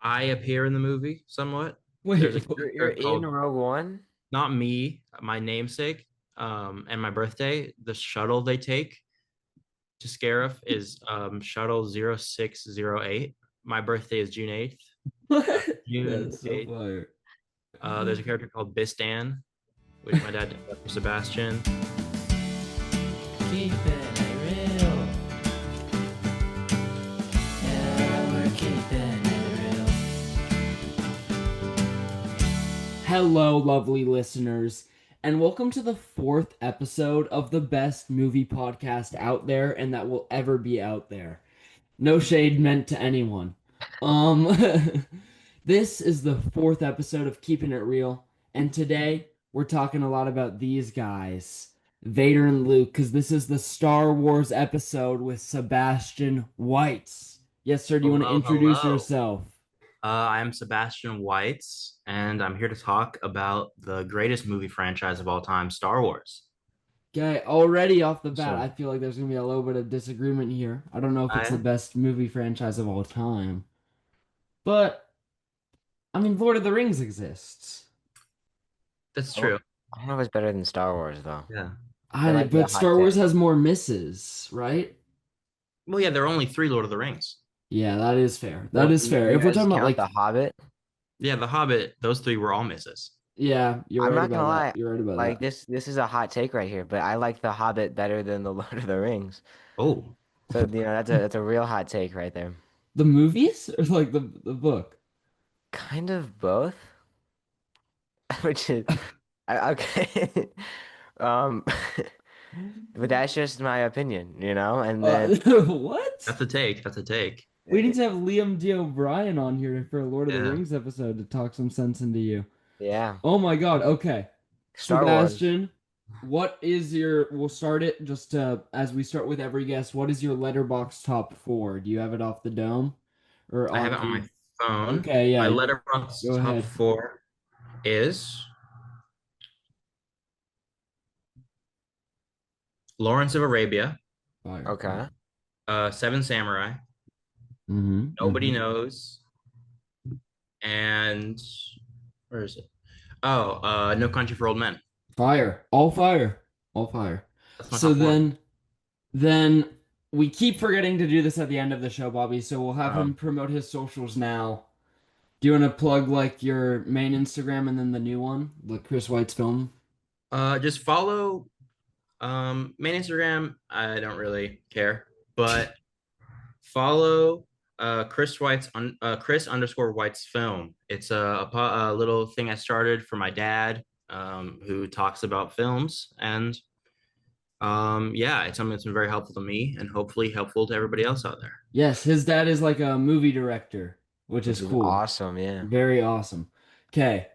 I appear in the movie somewhat. There's a Wait, You're character in called Rogue One? not me, my namesake, and my birthday. The shuttle they take to Scarif is shuttle 0608. My birthday is June 8th. June that's so 8th. fire. There's a character called Bistan, which my dad did for Sebastian. Keeping it real. Yeah, we're keeping it real. Hello, lovely listeners, and welcome to the fourth episode of the best movie podcast out there and that will ever be out there. No shade meant to anyone. Um, this is the fourth episode of Keeping It Real, and today we're talking a lot about these guys, Vader and Luke, because this is the Star Wars episode with Sebastian Whites. Yes, sir, do you want to Hello, introduce hello. yourself? I'm Sebastian Whites, and I'm here to talk about the greatest movie franchise of all time, Star Wars. Okay, already off the bat, I Awesome. feel like there's gonna be a little bit of disagreement here. I don't know if it's the I, best movie franchise of all time, but I mean, Lord of the Rings exists. that's I don't true. I don't know if it's better than Star Wars though. Yeah. That might be a But hot Star Wars take. has more misses, right? Well, yeah, there are only three Lord of the Rings. Yeah, that is fair. That Well, is fair. you If we're guys talking about count The like, Hobbit? Yeah, The Hobbit, those three were all misses. yeah, you're I'm right not about gonna that. lie. You're right about Like that. this is a hot take right here, but I like The Hobbit better than The Lord of the Rings. Oh, So, that's a real hot take right there. The movies or like the book? Kind of both, which is okay. Um, but that's just my opinion. And then What? that's a take. That's a take. We need to have Liam D. O'Brien on here for a Lord of the Yeah. Rings episode to talk some sense into you. yeah, Oh my God. Okay. Star Wars. Sebastian, what is your, we'll start it just as we start with every guest. What is your letterbox top four? Do you have it off the dome or I have on it on my key? phone. Okay, My yeah, letterbox go top ahead. four is Lawrence of Arabia, Fire, fire. Okay. Seven Samurai, Nobody Knows, and where is it? Oh, No Country for Old Men. Fire. All fire. All fire. That's my So top four. then we keep forgetting to do this at the end of the show, Bobby. So we'll have Uh, him promote his socials now. Do you want to plug like your main Instagram and then the new one, like Chris White's film? just follow main Instagram. I don't really care, but follow Chris underscore White's film. It's a little thing I started for my dad, who talks about films, and yeah, it's something that's been very helpful to me and hopefully helpful to everybody else out there. Yes, his dad is like a movie director, which is Which is cool. awesome, yeah. Very awesome. Okay.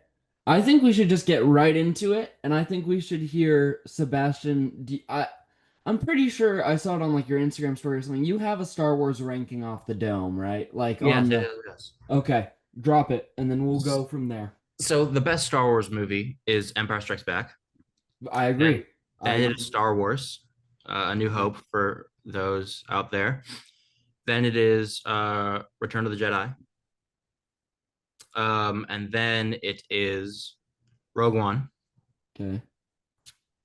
I think we should just get right into it, and I think we should hear Sebastian. I'm pretty sure I saw it on like your Instagram story or something. You have a Star Wars ranking off the dome, right? Like on Yes, it the. is. Yes. Okay, drop it, and then we'll go from there. So the best Star Wars movie is Empire Strikes Back. I Then, agree. I then it is agree. Star Wars, A New Hope for those out there. Then it is Return of the Jedi. And then it is Rogue One. Okay.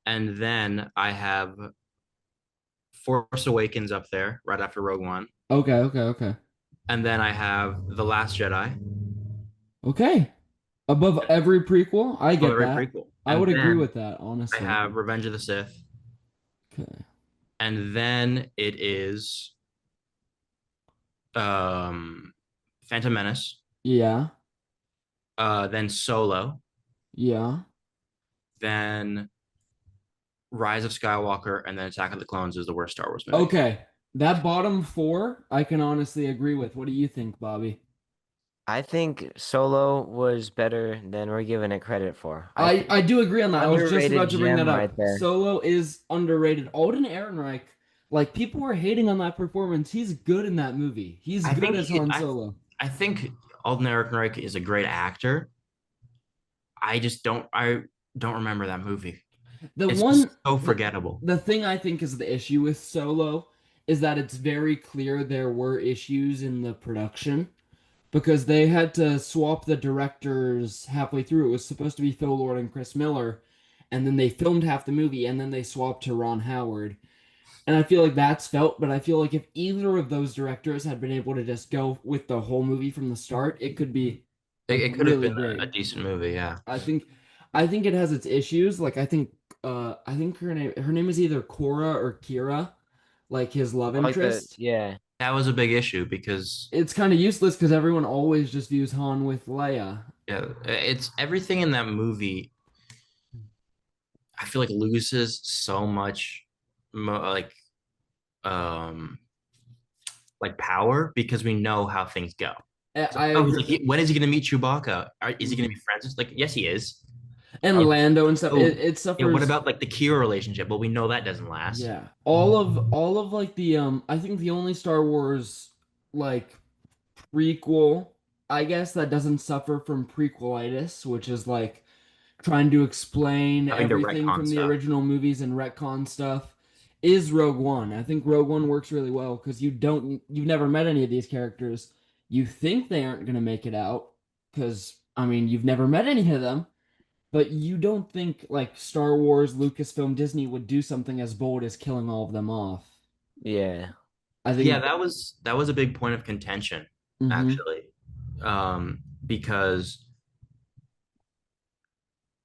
And then I have Force Awakens up there right after Rogue One. Okay. Okay. Okay. And then I have The Last Jedi. Okay. Above every prequel, I Oh, get very that. prequel. I And would agree then with that, I honestly. have Revenge of the Sith. Okay. And then it is um Phantom Menace. Yeah. Then Solo. Yeah. Then Rise of Skywalker, and then Attack of the Clones is the worst Star Wars movie. Okay. That bottom four, I can honestly agree with. What do you think, Bobby? I think Solo was better than we're giving it credit for. I think I do agree on that. I was just underrated about to bring that gem right up. there. Solo is underrated. Alden Ehrenreich, like people were hating on that performance. He's good in that movie. He's I good think as he, Han I, Solo. I think Alden Ehrenreich is a great actor. I just don't remember that movie. The It's just one so the forgettable. the thing I think is the issue with Solo is that it's very clear there were issues in the production. because they had to swap the directors halfway through. It was supposed to be Phil Lord and Chris Miller, and then they filmed half the movie, and then they swapped to Ron Howard. And I feel like that's felt, but I feel like if either of those directors had been able to just go with the whole movie from the start, it could be like It could have really been a great. decent movie, yeah. I think I think it has its issues. Like I think her name is either Cora or Kira, like his love Like the interest. yeah, That was a big issue because It's kind of useless because everyone always just views Han with Leia. yeah, it's everything in that movie. I feel like loses so much, like um power because we know how things go. So, I oh, agree. when is he going to meet Chewbacca? Is he going to Mhm. be friends? Like, yes, he is. And And Lando and stuff. It so, it what suffers. about like the Kira relationship? Well, we know that doesn't last. Yeah. All of like the I think the only Star Wars like prequel, I guess, that doesn't suffer from prequelitis, which is like trying to explain Having to everything retcon from the stuff. original movies and retcon stuff, is Rogue One. I think Rogue One works really well because you've never met any of these characters. You think they aren't going to make it out because I mean, you've never met any of them, but you don't think like Star Wars, Lucasfilm, Disney would do something as bold as killing all of them off. yeah. I Yeah, think that was a big point of contention, hmm actually, because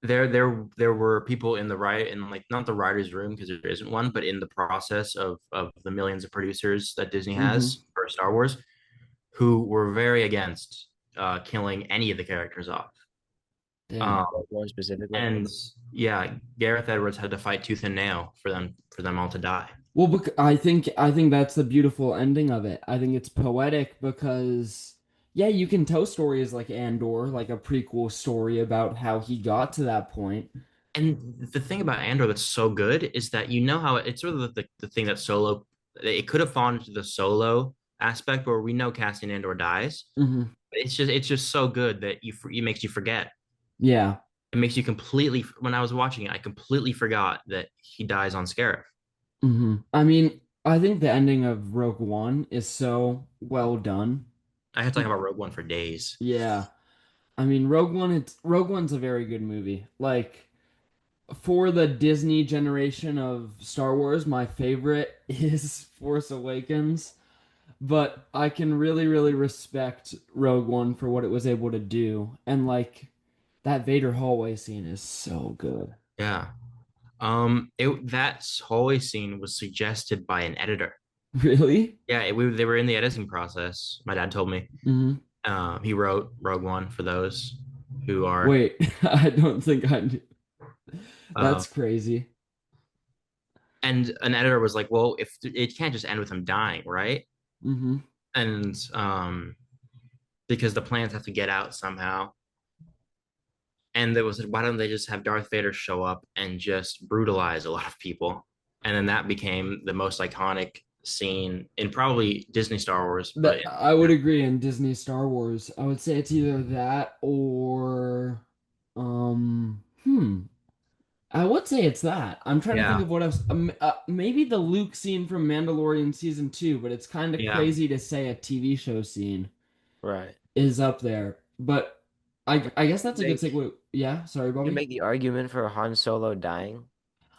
there were people in the right in like not the writers' room because there isn't one, but in the process of the millions of producers that Disney hmm has for Star Wars, who were very against killing any of the characters off. Um, Like one specifically. and yeah, Gareth Edwards had to fight tooth and nail for them all to die. Well, I think that's the beautiful ending of it. I think it's poetic because yeah, you can tell stories like Andor, like a prequel story about how he got to that point. And the thing about Andor that's so good is that you know how it's sort of the thing that Solo it could have fallen into the Solo aspect where we know Cassian Andor dies. Hmm. It's just so good that it makes you forget. Yeah. It makes you completely when I was watching it, I completely forgot that he dies on Scarif. I mean, I think the ending of Rogue One is so well done. I had to talk about Rogue One for days. Yeah. I mean, Rogue One's a very good movie. Like for the Disney generation of Star Wars, my favorite is Force Awakens. But I can really, really respect Rogue One for what it was able to do. And like that Vader hallway scene is so good. Yeah. That hallway scene was suggested by an editor. Really? Yeah, they were in the editing process. My dad told me. Hmm. He wrote Rogue One for those who are. Wait, I don't think I knew. Uh, That's crazy. and an editor was like, "Well, if it can't just end with him dying, right?" Hmm. And because the plans have to get out somehow. And there was, why don't they just have Darth Vader show up and just brutalize a lot of people? And then that became the most iconic scene in probably Disney Star Wars, but That I would agree in Disney Star Wars. I would say it's either that or I would say it's that. I'm trying to think yeah, of what else. Maybe the Luke scene from Mandalorian season 2, but it's kind of yeah. crazy to say a TV show scene Right. is up there. But I guess that's a good Make segue. Yeah, sorry, you Bobby. make the argument for Han Solo dying,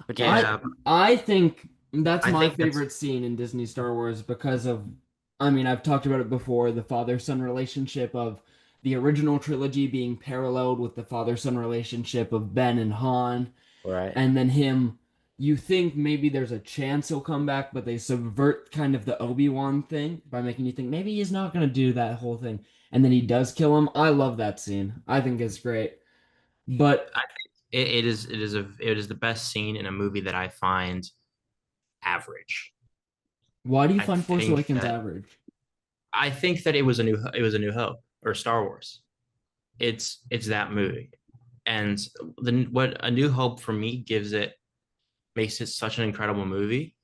I Yeah, potentially. I think that's I my think that's favorite scene in Disney Star Wars because of I mean, I've talked about it before, the father-son relationship of the original trilogy being paralleled with the father-son relationship of Ben and Han, Right. and then him you think maybe there's a chance he'll come back, but they subvert kind of the Obi-Wan thing by making you think maybe he's not going to do that whole thing. And then he does kill him. I love that scene. I think it's great. But I think it is the best scene in a movie that I find average. why do you I find Force think Awakens that average? it was a New Hope or Star Wars. It's that movie, and the what A New Hope for me gives it makes it such an incredible movie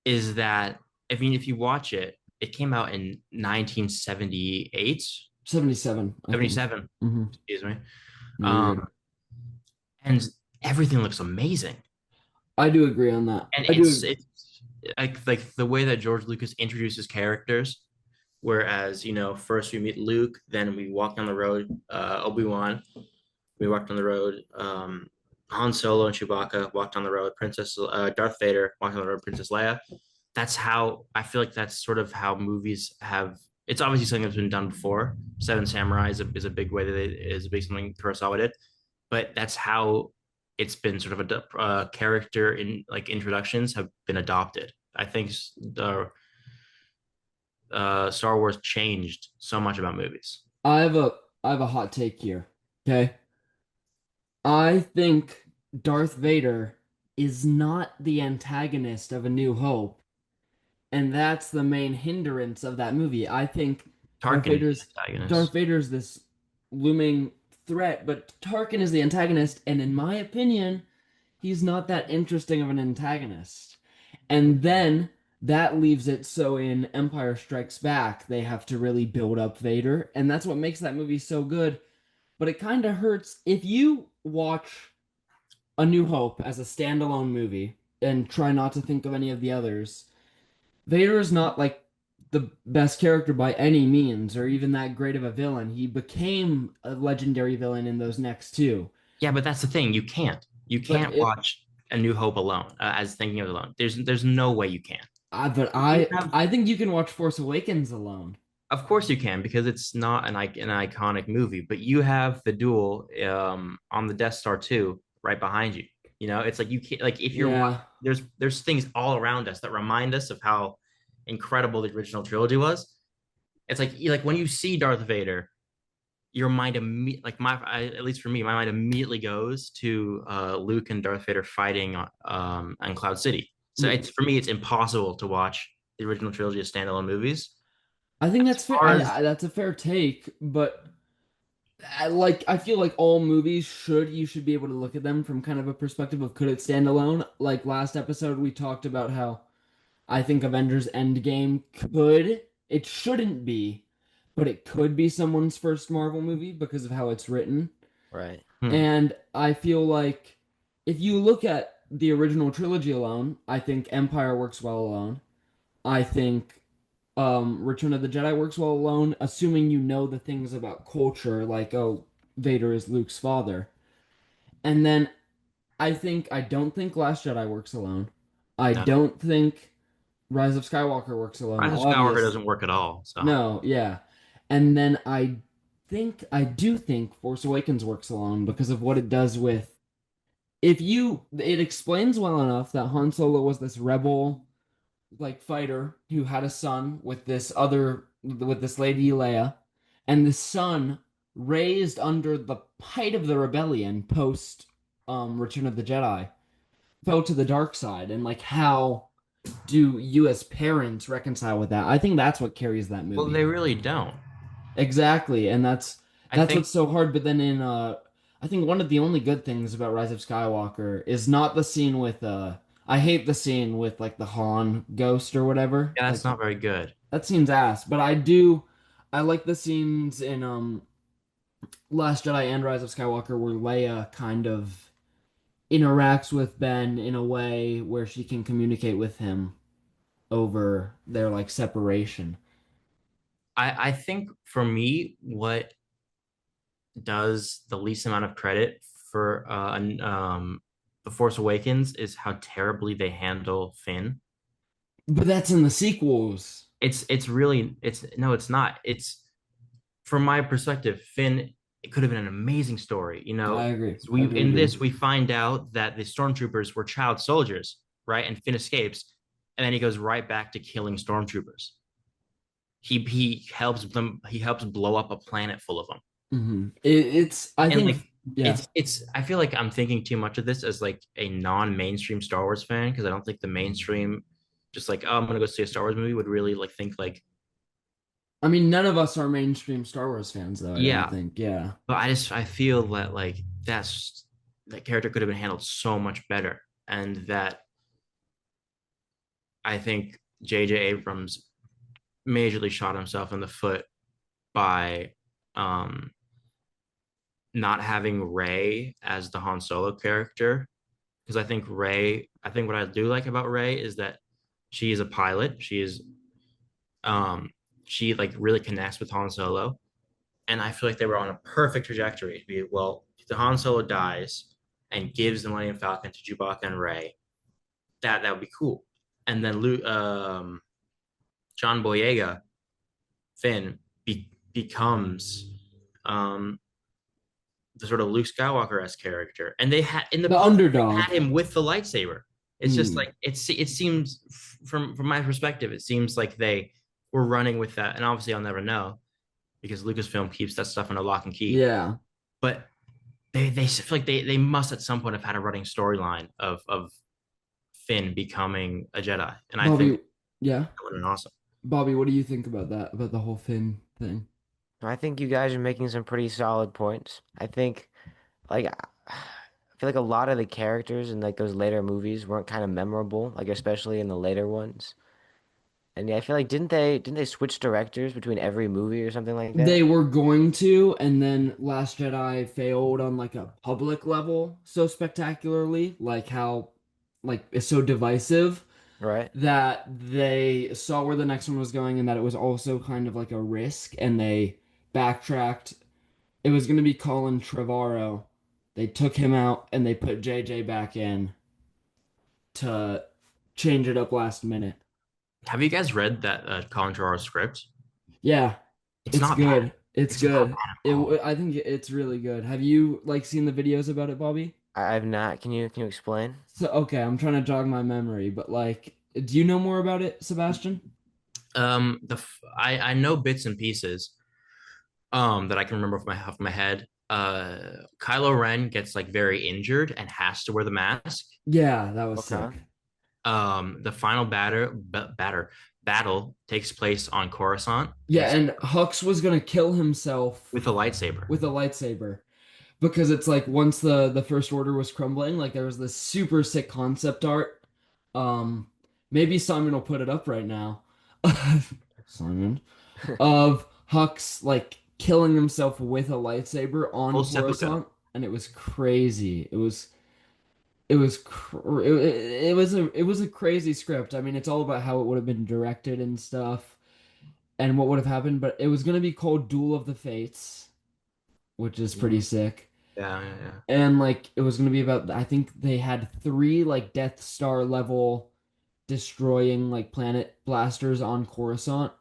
is that if you watch it, it came out in 1978, 77, I think. 77, Hmm. excuse me. No, you're good. Um, and everything looks amazing. I do agree on that. And I do. it's like the way that George Lucas introduces characters. Whereas, first we meet Luke, then we walk down the road, Obi-Wan, we walked on the road. Han Solo and Chewbacca walked on the road. Darth Vader walked on the road. Princess Leia. That's how I feel like that's sort of how movies have. It's obviously something that's been done before. Seven Samurai is a big way that it is a big something Kurosawa did, but that's how it's been sort of a character in like introductions have been adopted. I think the Star Wars changed so much about movies. I have a I have a hot take here. Okay. I think Darth Vader is not the antagonist of A New Hope, and that's the main hindrance of that movie. I think Darth Tarkin is Vader's the Darth antagonist. Vader's this looming threat, but Tarkin is the antagonist, and in my opinion, he's not that interesting of an antagonist. And then that leaves it so in Empire Strikes Back, they have to really build up Vader, and that's what makes that movie so good. But it kind of hurts if you watch A New Hope as a standalone movie and try not to think of any of the others. Vader is not like the best character by any means, or even that great of a villain. He became a legendary villain in those next two. Yeah, but that's the thing. You can't. You But can't it, watch A New Hope alone, as thinking of it alone. There's no way you can. but You have, I think you can watch Force Awakens alone. of course, you can because it's not an iconic movie. But you have the duel on the Death Star 2 right behind you. It's like you can't like if you're Yeah, there's things all around us that remind us of how incredible the original trilogy was. It's like when you see Darth Vader, your mind immediately, like at least for me, my mind immediately goes to Luke and Darth Vader fighting on Cloud City. So yeah. it's for me, it's impossible to watch the original trilogy of standalone movies. I think As that's fair. far as That's a fair take, but I feel like all movies should you should be able to look at them from kind of a perspective of could it stand alone? Like last episode we talked about how I think Avengers Endgame could it shouldn't be, but it could be someone's first Marvel movie because of how it's written. Right. And I feel like if you look at the original trilogy alone, I think Empire works well alone. I think Return of the Jedi works well alone, assuming you know the things about culture, like, oh, Vader is Luke's father. And then I don't think Last Jedi works alone. I no, don't think Rise of Skywalker works alone. Rise of Skywalker Obvious. doesn't work at all. So No, yeah. And then I do think Force Awakens works alone because of what it does with it explains well enough that Han Solo was this rebel like fighter who had a son with this lady Leia, and the son raised under the height of the rebellion post Return of the Jedi fell to the dark side, and like how do you as parents reconcile with that? I think that's what carries that well, movie. they really don't. Exactly, and I that's think what's so hard. But then in I think one of the only good things about Rise of Skywalker is not the scene with I hate the scene with like the Han ghost or whatever. yeah, that's Like not very good. that scene's ass. But I like the scenes in Last Jedi and Rise of Skywalker where Leia kind of interacts with Ben in a way where she can communicate with him over their like separation. I think for me, what does the least amount of credit for The Force Awakens is how terribly they handle Finn. But that's in the sequels. It's really it's no, it's not. It's from my perspective, Finn, it could have been an amazing story. I agree. We in Agreed. this we find out that the stormtroopers were child soldiers, right? And Finn escapes, and then he goes right back to killing stormtroopers. He helps them. He helps blow up a planet full of them. It's I And think like yeah. it's I feel like I'm thinking too much of this as like a non-mainstream Star Wars fan because I don't think the mainstream just like, oh, I'm gonna go see a Star Wars movie would really like think like, I mean none of us are mainstream Star Wars fans though, I don't yeah. think. Yeah. But I feel that like that character could have been handled so much better. And that I think JJ Abrams majorly shot himself in the foot by um not having Ray as the Han Solo character. Because I think what I do like about Ray is that she is a pilot. Um she like really connects with Han Solo, and I feel like they were on a perfect trajectory to be well. The Han Solo dies and gives the Millennium Falcon to Chewbacca and Rey. That would be cool. And then John Boyega, Finn, becomes um, the sort of Luke Skywalker esque character, and they had in the The book they underdog. had him with the lightsaber. It's just Hmm. like it seems from my perspective, it seems like they were running with that, and obviously I'll never know because Lucasfilm keeps that stuff under lock and key. Yeah. But they feel like they must at some point have had a running storyline of Finn becoming a Jedi, and I think Bobby, yeah. that would have been awesome. Bobby, what do you think about that? About the whole Finn thing? I think you guys are making some pretty solid points. I think like I feel like a lot of the characters in like those later movies weren't kind of memorable, like especially in the later ones. And yeah, I feel like didn't they switch directors between every movie or something like that? They were going to, and then Last Jedi failed on like a public level so spectacularly, like how like it's so divisive Right? that they saw where the next one was going and that it was also kind of like a risk and they backtracked. It was going to be Colin Trevorrow. They took him out and they put JJ back in to change it up last minute. Have you guys read that Colin Trevorrow script? Yeah, It's it's not bad. good. It's It's not good. bad at It all. I think it's really good. Have you like seen the videos about it, Bobby? I've not. Can you explain? So okay, I'm trying to jog my memory, but like, do you know more about it, Sebastian? I know bits and pieces that I can remember off my head. Kylo Ren gets like very injured and has to wear the mask. Yeah, that was Okay. sick. The final battle takes place on Coruscant. Yeah, and Hux was gonna kill himself With a lightsaber. with a lightsaber because it's like once the first order was crumbling, like there was this super sick concept art. Um, maybe Simon will put it up right now. Simon of Hux like killing himself with a lightsaber on Full seppuku. Coruscant, and it was crazy. It was a crazy script. I mean, it's all about how it would have been directed and stuff, and what would have happened. But it was gonna be called Duel of the Fates, which is pretty Mhm. sick. Yeah, yeah, yeah. And like it was gonna be about. I think they had three like Death Star level destroying like planet blasters on Coruscant,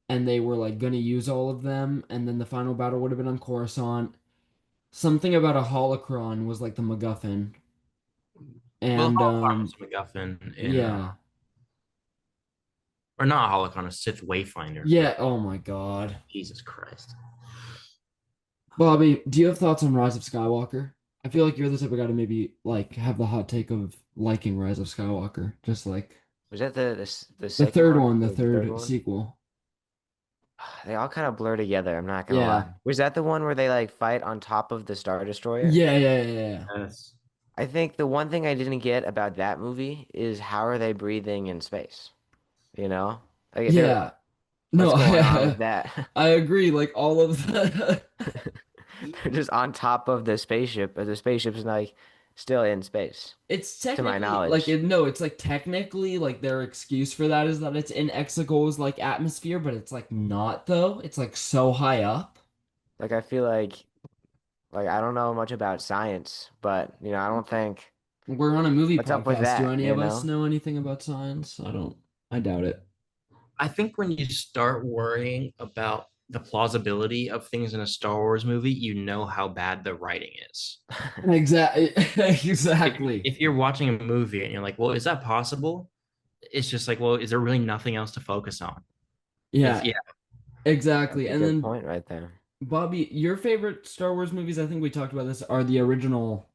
and they were like gonna use all of them, and then the final battle would have been on Coruscant. Something about a holocron was like the MacGuffin, Well, and Holocron was a MacGuffin in, yeah, or not a Holocron, a Sith Wayfinder. yeah. Oh my God, Jesus Christ. Bobby, do you have thoughts on Rise of Skywalker? I feel like you're the type of guy to maybe like have the hot take of liking Rise of Skywalker, just like Was that the the second third one one, the or the third third one? sequel. They all kind of blur together, I'm not gonna lie. Yeah, Was that the one where they like fight on top of the Star Destroyer? yeah. Yes. I think the one thing I didn't get about that movie is how are they breathing in space? You know? Like they're Yeah. No, what's going on with that? I agree. Like all of the They're just on top of the spaceship, but the spaceship's like still in space, it's to my technically like knowledge. no, it's like technically like their excuse for that is that it's in Exegol's like atmosphere, but it's like not though. It's like so high up. Like I feel like I don't know much about science, but I don't think We're on a movie what's up with podcast. Do that, any you of us know? know anything about science? I don't. I doubt it. I think when you start worrying about the plausibility of things in a Star Wars movie, you know how bad the writing is. Exactly. If, Exactly. if you're watching a movie and you're like, well, is that possible? It's just like, well, is there really nothing else to focus on? It's Yeah, yeah. That's exactly. a And good then point right there. Bobby, your favorite Star Wars movies, I think we talked about this, are the original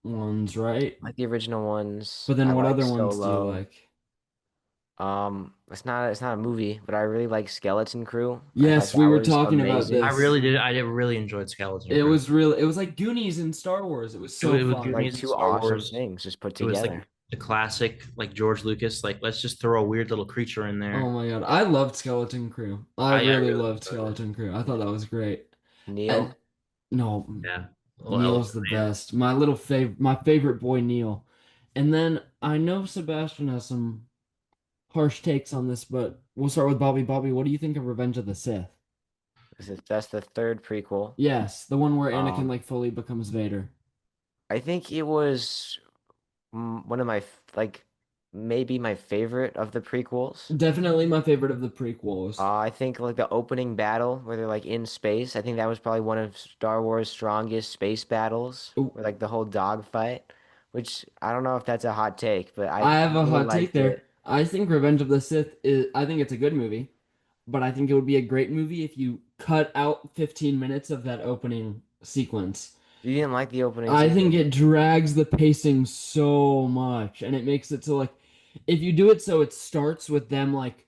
ones, right? Like the original ones, But then I what like other ones do you Solo. like? It's not a movie, but I really like Skeleton Crew. I thought Yes, we that were was talking about I amazing. this. really did. I did really enjoyed Skeleton It Crew. was real. It was like Goonies in Star Wars. It was so It was fun. Like Goonies and two Star awesome Wars. things just put It was together. like the classic, like George Lucas, like let's just throw a weird little creature in Oh there. my God. I loved Skeleton Crew. I I really really loved enjoyed it. Skeleton Crew. I thought that was great. And Neil, no, Yeah, little Neil's elephant the man. best. My favorite boy Neil. And then I know Sebastian has some harsh takes on this, but we'll start with Bobby. Bobby, what do you think of Revenge of the Sith? That's the third prequel. Yes, the one where Anakin Um, like fully becomes Vader. I think it was one of like maybe my favorite of the prequels. Definitely my favorite of the prequels. I think like the opening battle where they're like in space. I think that was probably one of Star Wars' strongest space battles, Ooh, where like the whole dogfight, which I don't know if that's a hot take, but I I have a really hot take liked there. it. I think Revenge of the Sith is, I think it's a good movie, but I think it would be a great movie if you cut out 15 minutes of that opening sequence. You didn't like the opening I think sequence, it drags the pacing so much and it makes it so like if you do it so it starts with them like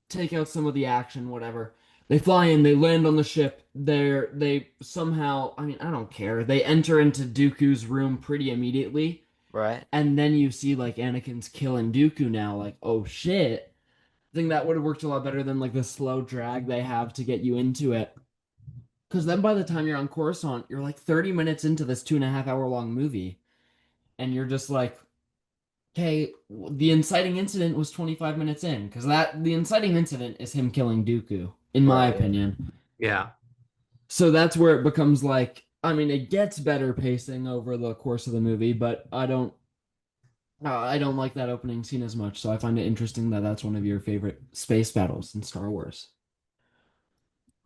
take out some of the action, whatever. They fly in, they land on the ship. They somehow, I mean, I don't care. They enter into Dooku's room pretty immediately, right? and then you see like Anakin's killing Dooku now. Like, oh shit! I think that would have worked a lot better than like the slow drag they have to get you into it. Because then by the time you're on Coruscant, you're like 30 minutes into this 2.5 hour long movie, and you're just like, okay, the inciting incident was 25 minutes in because that the inciting incident is him killing Dooku, in my Right, yeah. opinion. Yeah. So that's where it becomes like, I mean, it gets better pacing over the course of the movie, but I don't like that opening scene as much. So I find it interesting that that's one of your favorite space battles in Star Wars.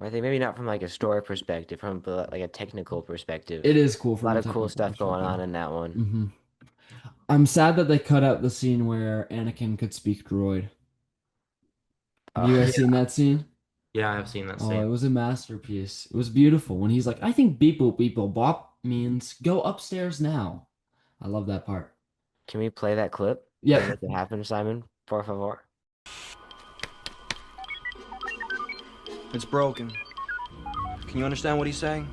I think maybe not from like a story perspective, from like a technical It perspective. is cool A from lot a of cool technical stuff going perspective. on in that one. hmm I'm sad that they cut out the scene where Anakin could speak droid. Have you Uh, guys Yeah. seen that scene? Yeah, I've seen that Oh, scene. it was a masterpiece. It was beautiful when he's like, I think beep boop beep boop bop means go upstairs now. I love that part. can we play that clip and Yep. make it happen, Simon? Por favor. It's broken. Can you understand what he's saying?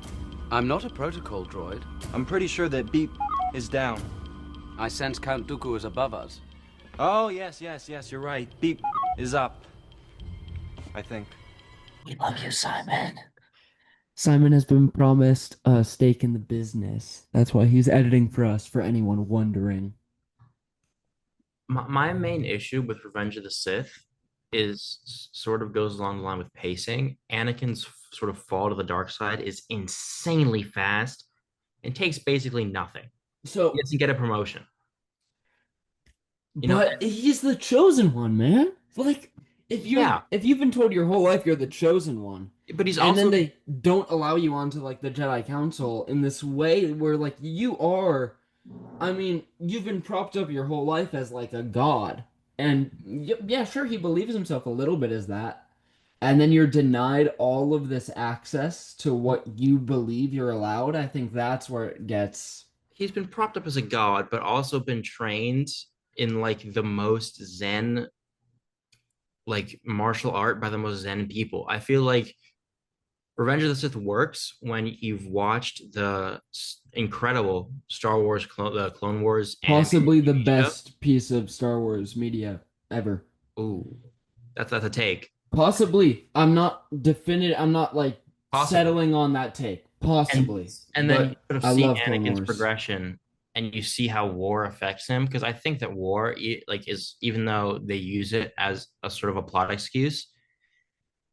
I'm not a protocol droid. I'm pretty sure that beep is down. I sense Count Dooku is above us. Oh, yes, you're right. Beep is up. I think. We love you, Simon. Simon has been promised a stake in the business. That's why he's editing for us, for anyone wondering. My main issue with Revenge of the Sith is sort of goes along the line with pacing. Anakin's sort of fall to the dark side is insanely fast and takes basically nothing. He So, doesn't get a promotion. You know, but he's the chosen one, man. Like, yeah, if you've been told your whole life you're the chosen one, but he's and then also they don't allow you onto like the Jedi Council in this way where like you are, I mean, you've been propped up your whole life as like a god. And yeah, sure, he believes himself a little bit as that. And then you're denied all of this access to what you believe you're allowed. I think that's where it gets. he's been propped up as a god, but also been trained in like the most Zen like martial art by the most Zen people. I feel like Revenge of the Sith works when you've watched the incredible Star Wars, the Clone Wars animated Possibly the TV show. best piece of Star Wars media ever. Ooh, that's a take. Possibly. I'm not definitive. I'm not like Possibly. settling on that take. And Possibly. then you But sort of I see love Clone Anakin's Wars. progression, and you see how war affects him. Because I think that war, like, is even though they use it as a sort of a plot excuse,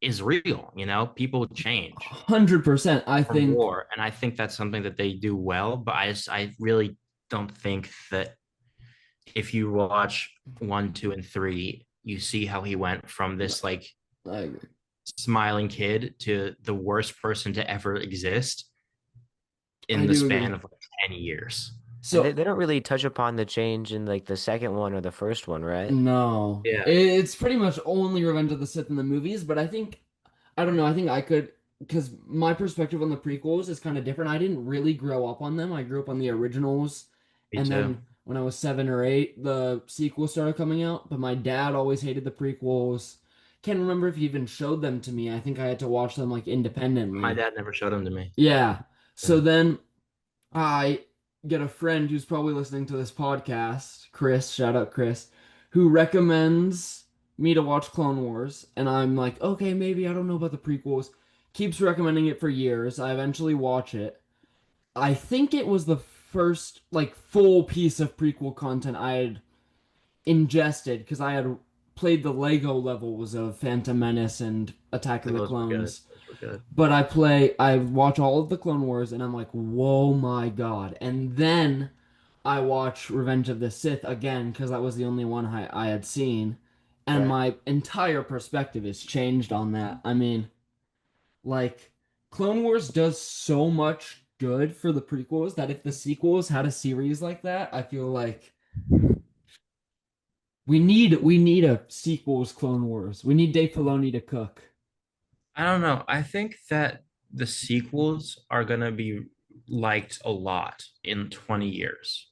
is real. You know, people change 100%. I from think war, and I think that's something that they do well. But I really don't think that if you watch one, two, and three, you see how he went from this like I agree. smiling kid to the worst person to ever exist I in the do span agree. of like 10 years. And So they don't really touch upon the change in like the second one or the first one, right? no, Yeah. it's pretty much only Revenge of the Sith in the movies. But I think I don't know. I think I could because my perspective on the prequels is kind of different. I didn't really grow up on them. I grew up on the originals, Me and too. then when I was 7 or 8, the sequels started coming out. But my dad always hated the prequels. Can't remember if he even showed them to me. I think I had to watch them like My independently. dad never showed them to me. Yeah. Yeah. So then I get a friend who's probably listening to this podcast, Chris, shout out Chris, who recommends me to watch Clone Wars. And I'm like, okay, maybe I don't know about the prequels. Keeps recommending it for years. I eventually watch it. I think it was the first, like, full piece of prequel content I had ingested because I had played the Lego levels of Phantom Menace and Attack of the Those were good. Clones. Those were good. But I watch all of the Clone Wars and I'm like, whoa my God. And then I watch Revenge of the Sith again because that was the only one I had seen. And Right. my entire perspective is changed on that. I mean, like, Clone Wars does so much good for the prequels that if the sequels had a series like that, I feel like we need a sequels Clone Wars. We need Dave Filoni to cook. I don't know. I think that the sequels are gonna be liked a lot in 20 years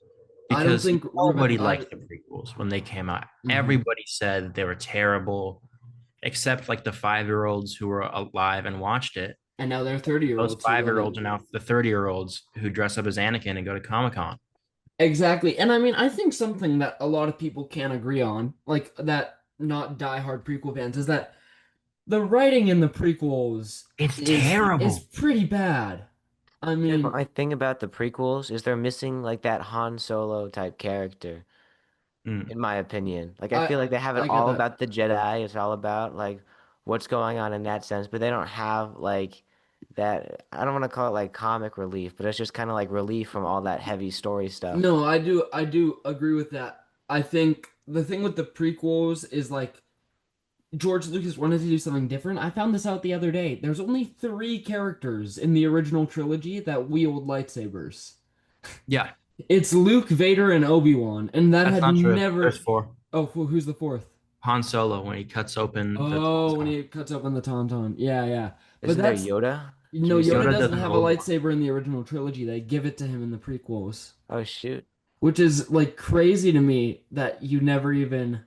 I don't because think nobody liked the prequels when they came out. Mhm. Everybody said they were terrible, except like the 5-year-olds who were alive and watched it. And now they're 30 year Those olds who love it. 5-year-olds are now the 30-year-olds who dress up as Anakin and go to Comic-Con. Exactly. And I mean, I think something that a lot of people can't agree on, like that not diehard prequel fans, is that the writing in the prequels It's is terrible. pretty bad. I Yeah, but mean, my thing about the prequels is they're missing like that Han Solo type character, Mm. in my opinion. Like I I feel like they have it I get all that. about the Jedi. It's all about like what's going on in that sense, but they don't have like that. I don't want to call it like comic relief, but it's just kind of like relief from all that heavy story stuff. No, I do agree with that. I think the thing with the prequels is like George Lucas wanted to do something different. I found this out the other day. There's only three characters in the original trilogy that wield lightsabers. Yeah, It's Luke, Vader, and Obi-Wan, and that that's had not true. There's never. four. Oh, who's the fourth? Han Solo when he cuts open the Oh, when Tauntaun. he cuts open the tauntaun. Yeah, yeah. But Isn't there that's Yoda? Can no, we see Yoda Yoda him? doesn't doesn't have a hold one. lightsaber in the original trilogy. They give it to him in the prequels, Oh shoot. which is like crazy to me that you never even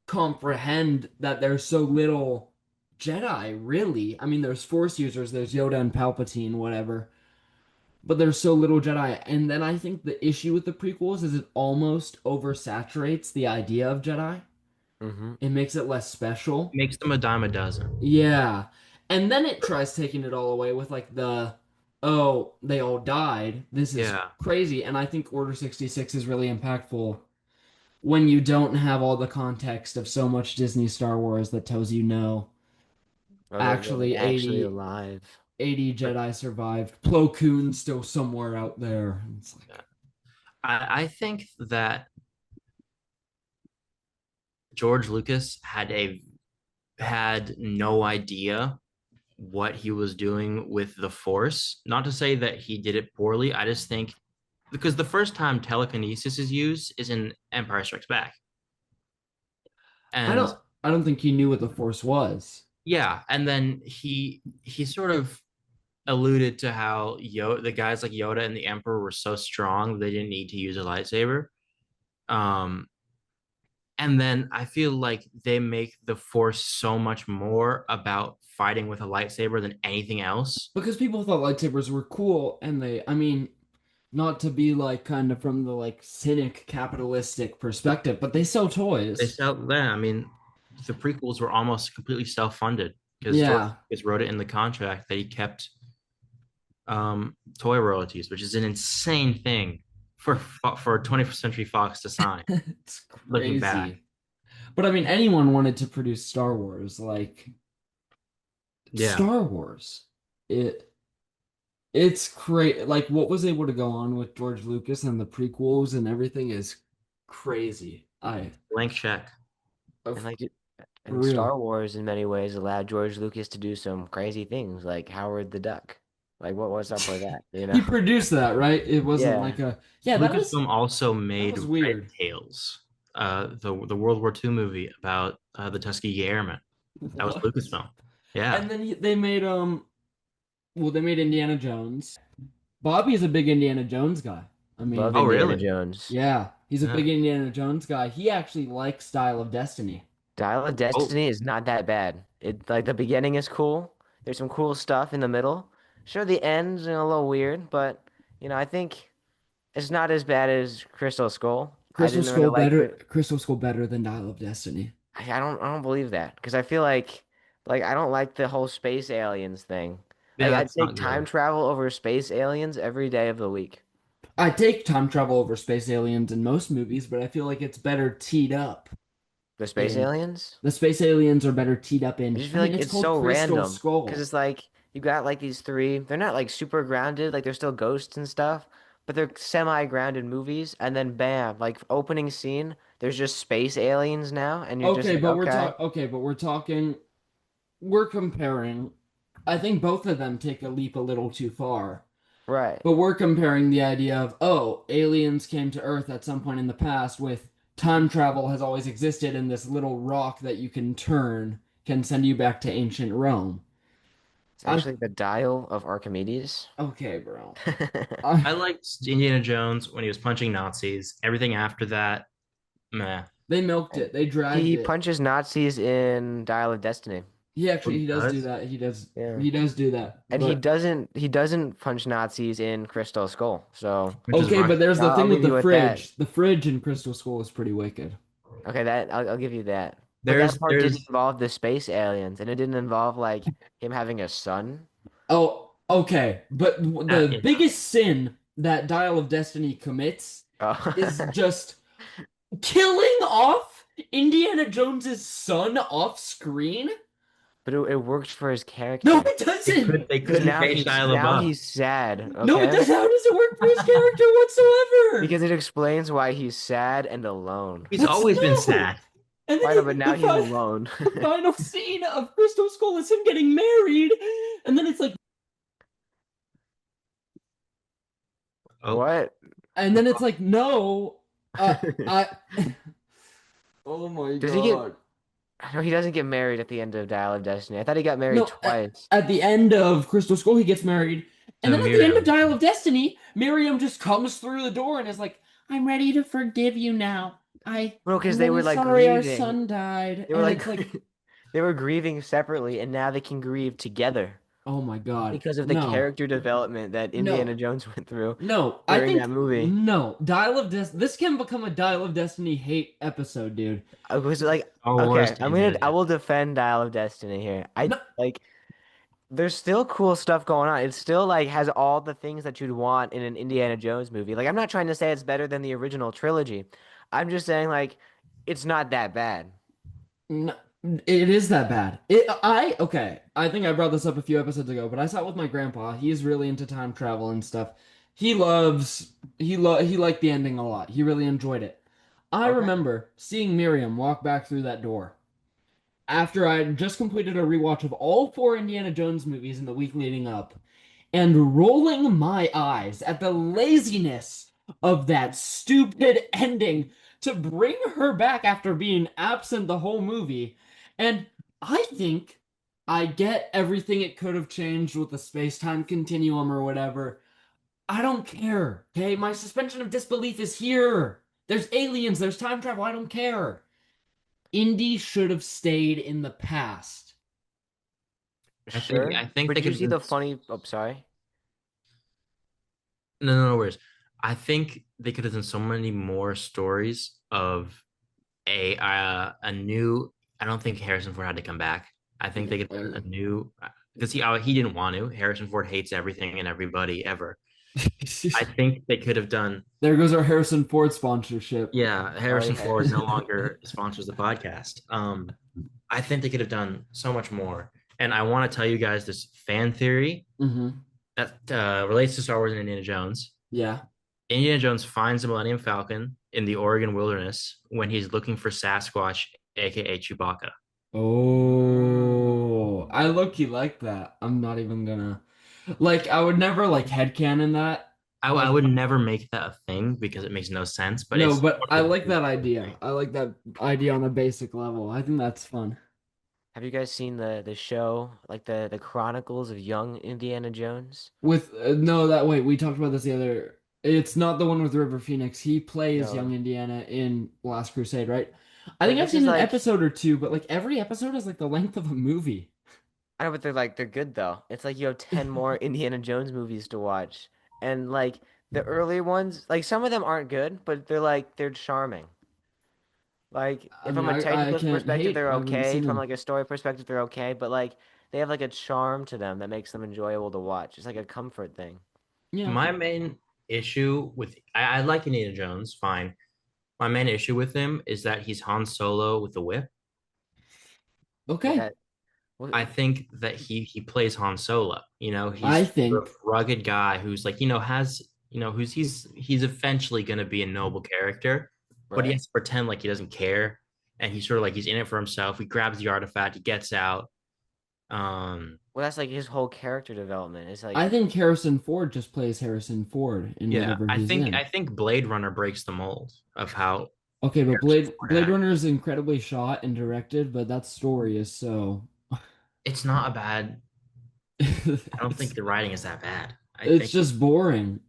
comprehend that there's so little Jedi, really. I mean, there's Force users, there's Yoda and Palpatine, whatever, but there's so little Jedi. And then I think the issue with the prequels is it almost oversaturates the idea of Jedi. Mm-hmm. It makes it less special. Makes them a dime a dozen. Yeah. And then it tries taking it all away with like oh, they all died. This is Yeah. crazy. And I think Order 66 is really impactful when you don't have all the context of so much Disney Star Wars that tells you no, Oh, they're really actually actually 80, alive. 80 Jedi survived. Plo Koon's still somewhere out there. It's like, I think that George Lucas had no idea what he was doing with the Force. Not to say that he did it poorly. I just think because the first time telekinesis is used is in Empire Strikes Back. I And don't I don't think he knew what the Force was. yeah, and then he sort of alluded to how the guys like Yoda and the Emperor were so strong they didn't need to use a lightsaber. Um, and then I feel like they make the Force so much more about fighting with a lightsaber than anything else. Because people thought lightsabers were cool and I mean, not to be like kind of from the like cynic capitalistic perspective, but they sell They toys. sell that. I mean, the prequels were almost completely self-funded because George Yeah. Lucas wrote it in the contract that he kept toy royalties, which is an insane thing for 21st Century Fox to sign. It's Looking back, crazy. But I mean, anyone wanted to produce Star Wars, like yeah, Star Wars. It it's great. Like what was able to go on with George Lucas and the prequels and everything is crazy. blank check. And For like and Star real. Wars in many ways allowed George Lucas to do some crazy things like Howard the Duck. Like what's up with that, you He know? produced that, right? It wasn't Yeah. like a yeah, Lucasfilm also that made was Red weird. Tails, the World War II movie about the Tuskegee Airmen. That was What? Lucasfilm. Yeah. And then they made well they made Indiana Jones. Bobby's a big Indiana Jones guy. I Love mean, Oh, Indiana really? Jones. yeah, he's a Yeah. big Indiana Jones guy. He actually likes Style of Destiny. Dial of Oh, Destiny is not that bad. It like the beginning is cool. There's some cool stuff in the middle. Sure, the end's a little weird, but I think it's not as bad as Crystal Skull. I didn't really like it. Crystal Skull better than Dial of Destiny. I don't believe that because I feel like I don't like the whole space aliens thing. yeah, Like I'd that's take not time good. travel over space aliens every day of the week. I take time travel over space aliens in most movies, but I feel like it's better teed up. The space in aliens? the space aliens are better teed up I in. just I feel mean, like it's it's called so Crystal random because Skull. it's like you got like these three. They're not like super grounded, like they're still ghosts and stuff, but they're semi-grounded movies. And then bam, like opening scene, there's just space aliens now, and you're just Okay, like, but we're okay, talking. Okay, but we're talking. We're comparing. I think both of them take a leap a little too far. right. But we're comparing the idea of, oh, aliens came to Earth at some point in the past with time travel has always existed, and this little rock that you can turn can send you back to ancient Rome. It's I actually the dial of Archimedes. okay, bro. I I liked Indiana Jones when he was punching Nazis. Everything after that, meh. They milked And it. They dragged he it. punches Nazis in Dial of Destiny. Oh, He he does do does? that. Yeah. He does do that. And he But doesn't punch Nazis in Crystal Skull. So Which is okay, but Russian. there's the I'll thing with leave the you with that. fridge. The fridge in Crystal Skull is pretty wicked. Okay, that I'll give you that. But that There's part didn't there's involve the space aliens, and it didn't involve like him having a son. Oh, okay. But the yeah. biggest sin that Dial of Destiny commits is Oh. just killing off Indiana Jones's son off screen? But it worked for his No, character it doesn't. They because couldn't pay Shia now LaBeouf. he's sad. No, it Okay, doesn't. How does it work for his character whatsoever? because it explains why he's sad and alone. He's That's always been no. sad. And then Why not? But now the he's alone. the final scene of Crystal Skull is him getting married, and then it's like, Oh, What? and then it's like, no, I. Oh my Does he get? god. No, he doesn't get married at the end of Dial of Destiny. I thought he got married No, twice. at the end of Crystal Skull, he gets married, and to then at the end of Miriam. Dial of Destiny, Miriam just comes through the door and is like, "I'm ready to forgive you now. No, because I'm they were really like sorry our grieving. son died." They were And like it's like, they were grieving separately, and now they can grieve together oh my god, because of the no, character development that no, Indiana Jones went through no. I during that think movie. no. Dial of Destiny. This can become a Dial of Destiny hate episode, dude. I was like, Star Wars okay, to Indiana I Jones. will defend Dial of Destiny here. I No, like there's still cool stuff going on. It still like has all the things that you'd want in an Indiana Jones movie. Like I'm not trying to say it's better than the original trilogy. I'm just saying like it's not that bad. no, it is that bad. Okay. I think I brought this up a few episodes ago, but I saw it with my grandpa. He's really into time travel and stuff. He liked the ending a lot. He really enjoyed it. I Okay. remember seeing Miriam walk back through that door after I had just completed a rewatch of all four Indiana Jones movies in the week leading up, and rolling my eyes at the laziness of that stupid ending to bring her back after being absent the whole movie. And I think I get everything it could have changed with the space-time continuum or whatever. I don't care. Okay, my suspension of disbelief is here. There's aliens, there's time travel, I don't care. Indy should have stayed in the past. Sure. I think But they did you could see have the done funny oh sorry. no worries. I think they could have done so many more stories of a new. I don't think Harrison Ford had to come back. I think they could have done a new because he didn't want to. Harrison Ford hates everything and everybody ever. I think they could have done. There goes our Harrison Ford sponsorship. Yeah, Sorry, Harrison Ford no Harrison. longer sponsors the podcast. I think they could have done so much more. And I want to tell you guys this fan theory Mm-hmm. that relates to Star Wars and Indiana Jones. Yeah. Indiana Jones finds the Millennium Falcon in the Oregon wilderness when he's looking for Sasquatch, aka Chewbacca. Oh, I low-key like that. I'm not even gonna like I would never like headcanon that. I Like would never make that a thing because it makes no sense, but no, it's but one I of the like coolest that things to idea. me. I like that idea on a basic level. I think that's fun. Have you guys seen the show, like the Chronicles of Young Indiana Jones? With no, that wait, we talked about this the other. It's not the one with River Phoenix. He plays young No. Indiana in Last Crusade, right? I But think I've this is seen an like episode or two, but like every episode is like the length of a movie. I know, but they're good though. It's like you have 10 more Indiana Jones movies to watch. And like the earlier ones, like some of them aren't good, but they're charming. Like I if mean, from a I technical can't perspective, hate. they're I haven't okay. seen From them. like a story perspective, they're okay. But like they have like a charm to them that makes them enjoyable to watch. It's like a comfort thing. Yeah, My okay. main issue with I like Indiana Jones, fine. My main issue with him is that he's Han Solo with the whip. Okay. That what, I think that he plays Han Solo. I He's a think rugged guy who's like, has, who's he's eventually going to be a noble character, but he right. has to pretend like he doesn't care, and he's sort of like he's in it for himself. He grabs the artifact, he gets out. Um, Well, that's like his whole character development. It's I like think Harrison Ford just plays Harrison Ford in yeah, whatever I he's think in. I think Blade Runner breaks the mold of how Okay, but Harrison Ford Blade acts. Runner is incredibly shot and directed, but that story is so It's not a bad. I don't think it's the writing is that bad. I it's think just boring.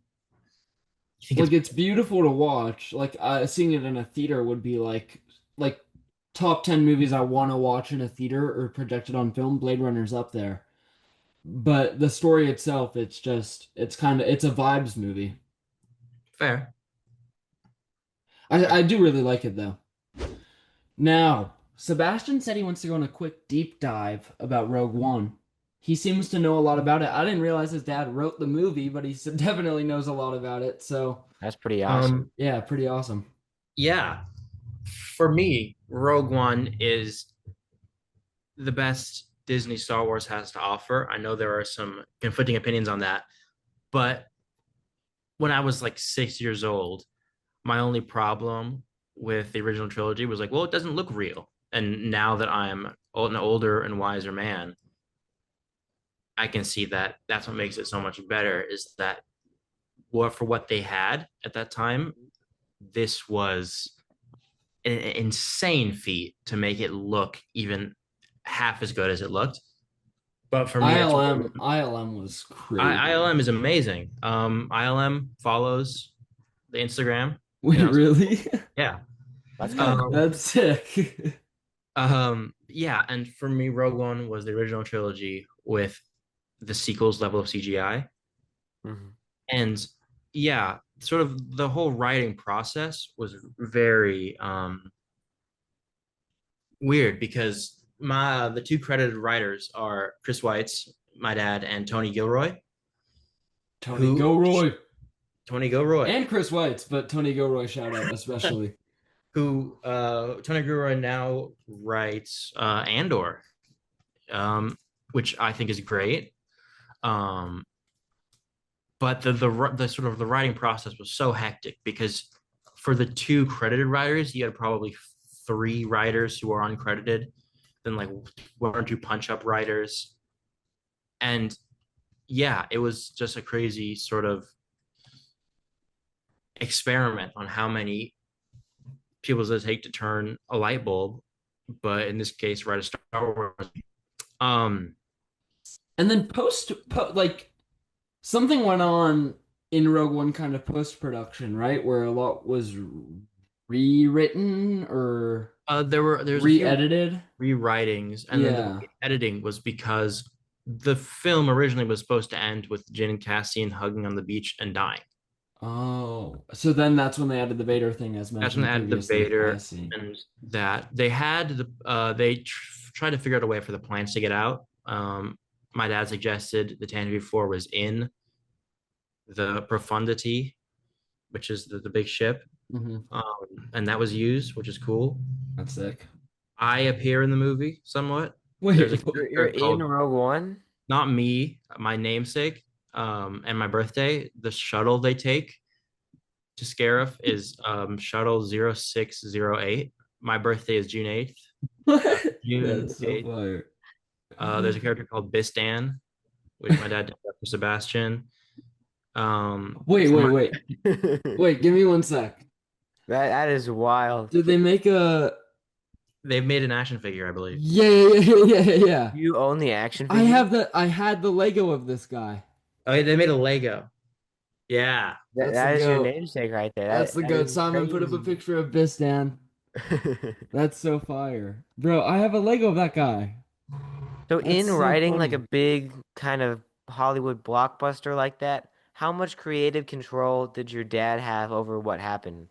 you think Like it's it's beautiful to watch. Like seeing it in a theater would be like top 10 movies I want to watch in a theater or projected on film. Blade Runner's up there. But the story itself, it's a vibes movie. fair. I do really like it though. Now, Sebastian said he wants to go on a quick deep dive about Rogue One. He seems to know a lot about it. I didn't realize his dad wrote the movie, but he definitely knows a lot about it. So, that's pretty awesome. Um, yeah, pretty awesome. yeah, for me, Rogue One is the best Disney Star Wars has to offer. I know there are some conflicting opinions on that, but when I was like 6 years old, my only problem with the original trilogy was like, well, it doesn't look real. And now that I'm an older and wiser man, I can see that that's what makes it so much better is that for what they had at that time, this was an insane feat to make it look even half as good as it looked. But for me, ILM was crazy. ILM is amazing. ILM follows the Instagram. Wait, really? Yeah. That's kind of Um, cool. That's sick. yeah, and for me, Rogue One was the original trilogy with the sequels level of CGI. Hmm. And yeah, sort of the whole writing process was very weird because the two credited writers are Chris Weitz, my dad, and Tony Gilroy, Tony who Gilroy Tony Gilroy, and Chris Weitz, but Tony Gilroy shout out especially. who Tony Gilroy now writes Andor, um, which I think is great. Um, but the sort of the writing process was so hectic because for the two credited writers, you had probably three writers who are uncredited, then like one or two punch up writers, and yeah, it was just a crazy sort of experiment on how many people does it take to turn a light bulb, but in this case, write a Star Wars. Um, And then like something went on in Rogue One kind of post production, right? Where a lot was rewritten or there's a few re-edited. rewritings, and then the Yeah. editing was because the film originally was supposed to end with Jin and Cassian hugging on the beach and dying. Oh, so then that's when they added the Vader thing as That's when they mentioned added the previously. I Vader, see. and that they had tried to figure out a way for the plans to get out. My dad suggested the Tantive 4 was in the Profundity, which is the big ship, Hmm. and that was used, which is cool. That's sick. I appear in the movie somewhat. There's a Wait, You're character in called Rogue One? not me, my namesake, and my birthday. The shuttle they take to Scarif is shuttle 0608. My birthday is June 8th. what? June That's so 8th. fire. There's a character called Bistan, which my dad did for Sebastian. Wait, For wait, my, wait. Wait, give me one sec. That is wild. Did they make a they've made an action figure, I believe. Yeah, yeah, yeah, yeah, yeah, yeah. You own the action I figure? have I had the Lego of this guy. Oh, yeah, they made a Lego. Yeah. That, That's the that is your goat. namesake right there. That's That the that goat. is Simon, put up a crazy. picture of Bistan. That's so fire. Bro, I have a Lego of that guy. So That's in so writing like a funny. big kind of Hollywood blockbuster like that, how much creative control did your dad have over what happened?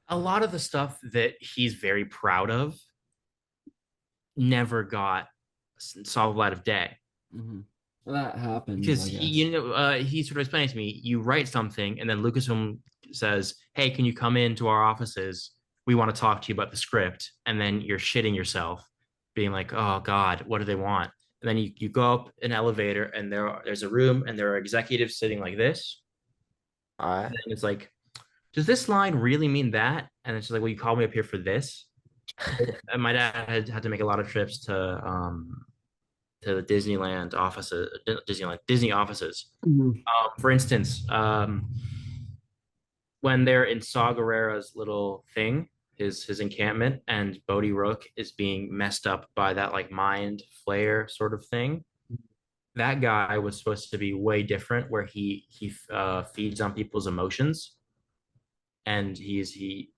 A lot of the stuff that he's very proud of never got saw the light of day Hmm. That happens, because I guess. he sort of explained to me, you write something and then Lucasfilm says, "Hey, can you come into our offices? We want to talk to you about the script." And then you're shitting yourself, being like, "Oh God, what do they want?" And then you go up an elevator, and there's a room, and there are executives sitting like this. All And right. it's like, does this line really mean that? And it's like, well, you called me up here for this. And my dad had to make a lot of trips to the Disneyland offices, Disney offices. Mhm. For instance, when they're in Saw Gerrera's little thing, his encampment, and Bodhi Rook is being messed up by that like mind flare sort of thing. That guy was supposed to be way different, where he feeds on people's emotions, and he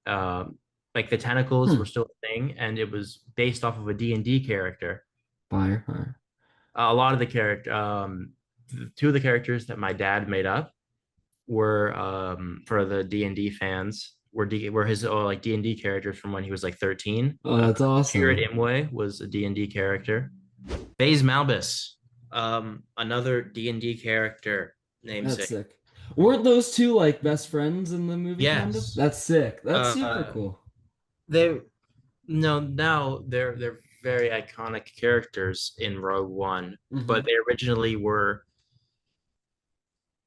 like the tentacles were Hmm. still a thing, and it was based off of a D&D character. Fire. A lot of the character, two of the characters that my dad made up were for the D&D fans were his like D&D characters from when he was like 13. Oh, that's Jared awesome. Imwe was a D&D character. Baze Malbus, another D&D character That's namesake. sick. Weren't those two like best friends in the movie, kind of? Yes. That's sick. That's super Uh, cool. they no now they're very iconic characters in Rogue One, but Hmm. they originally were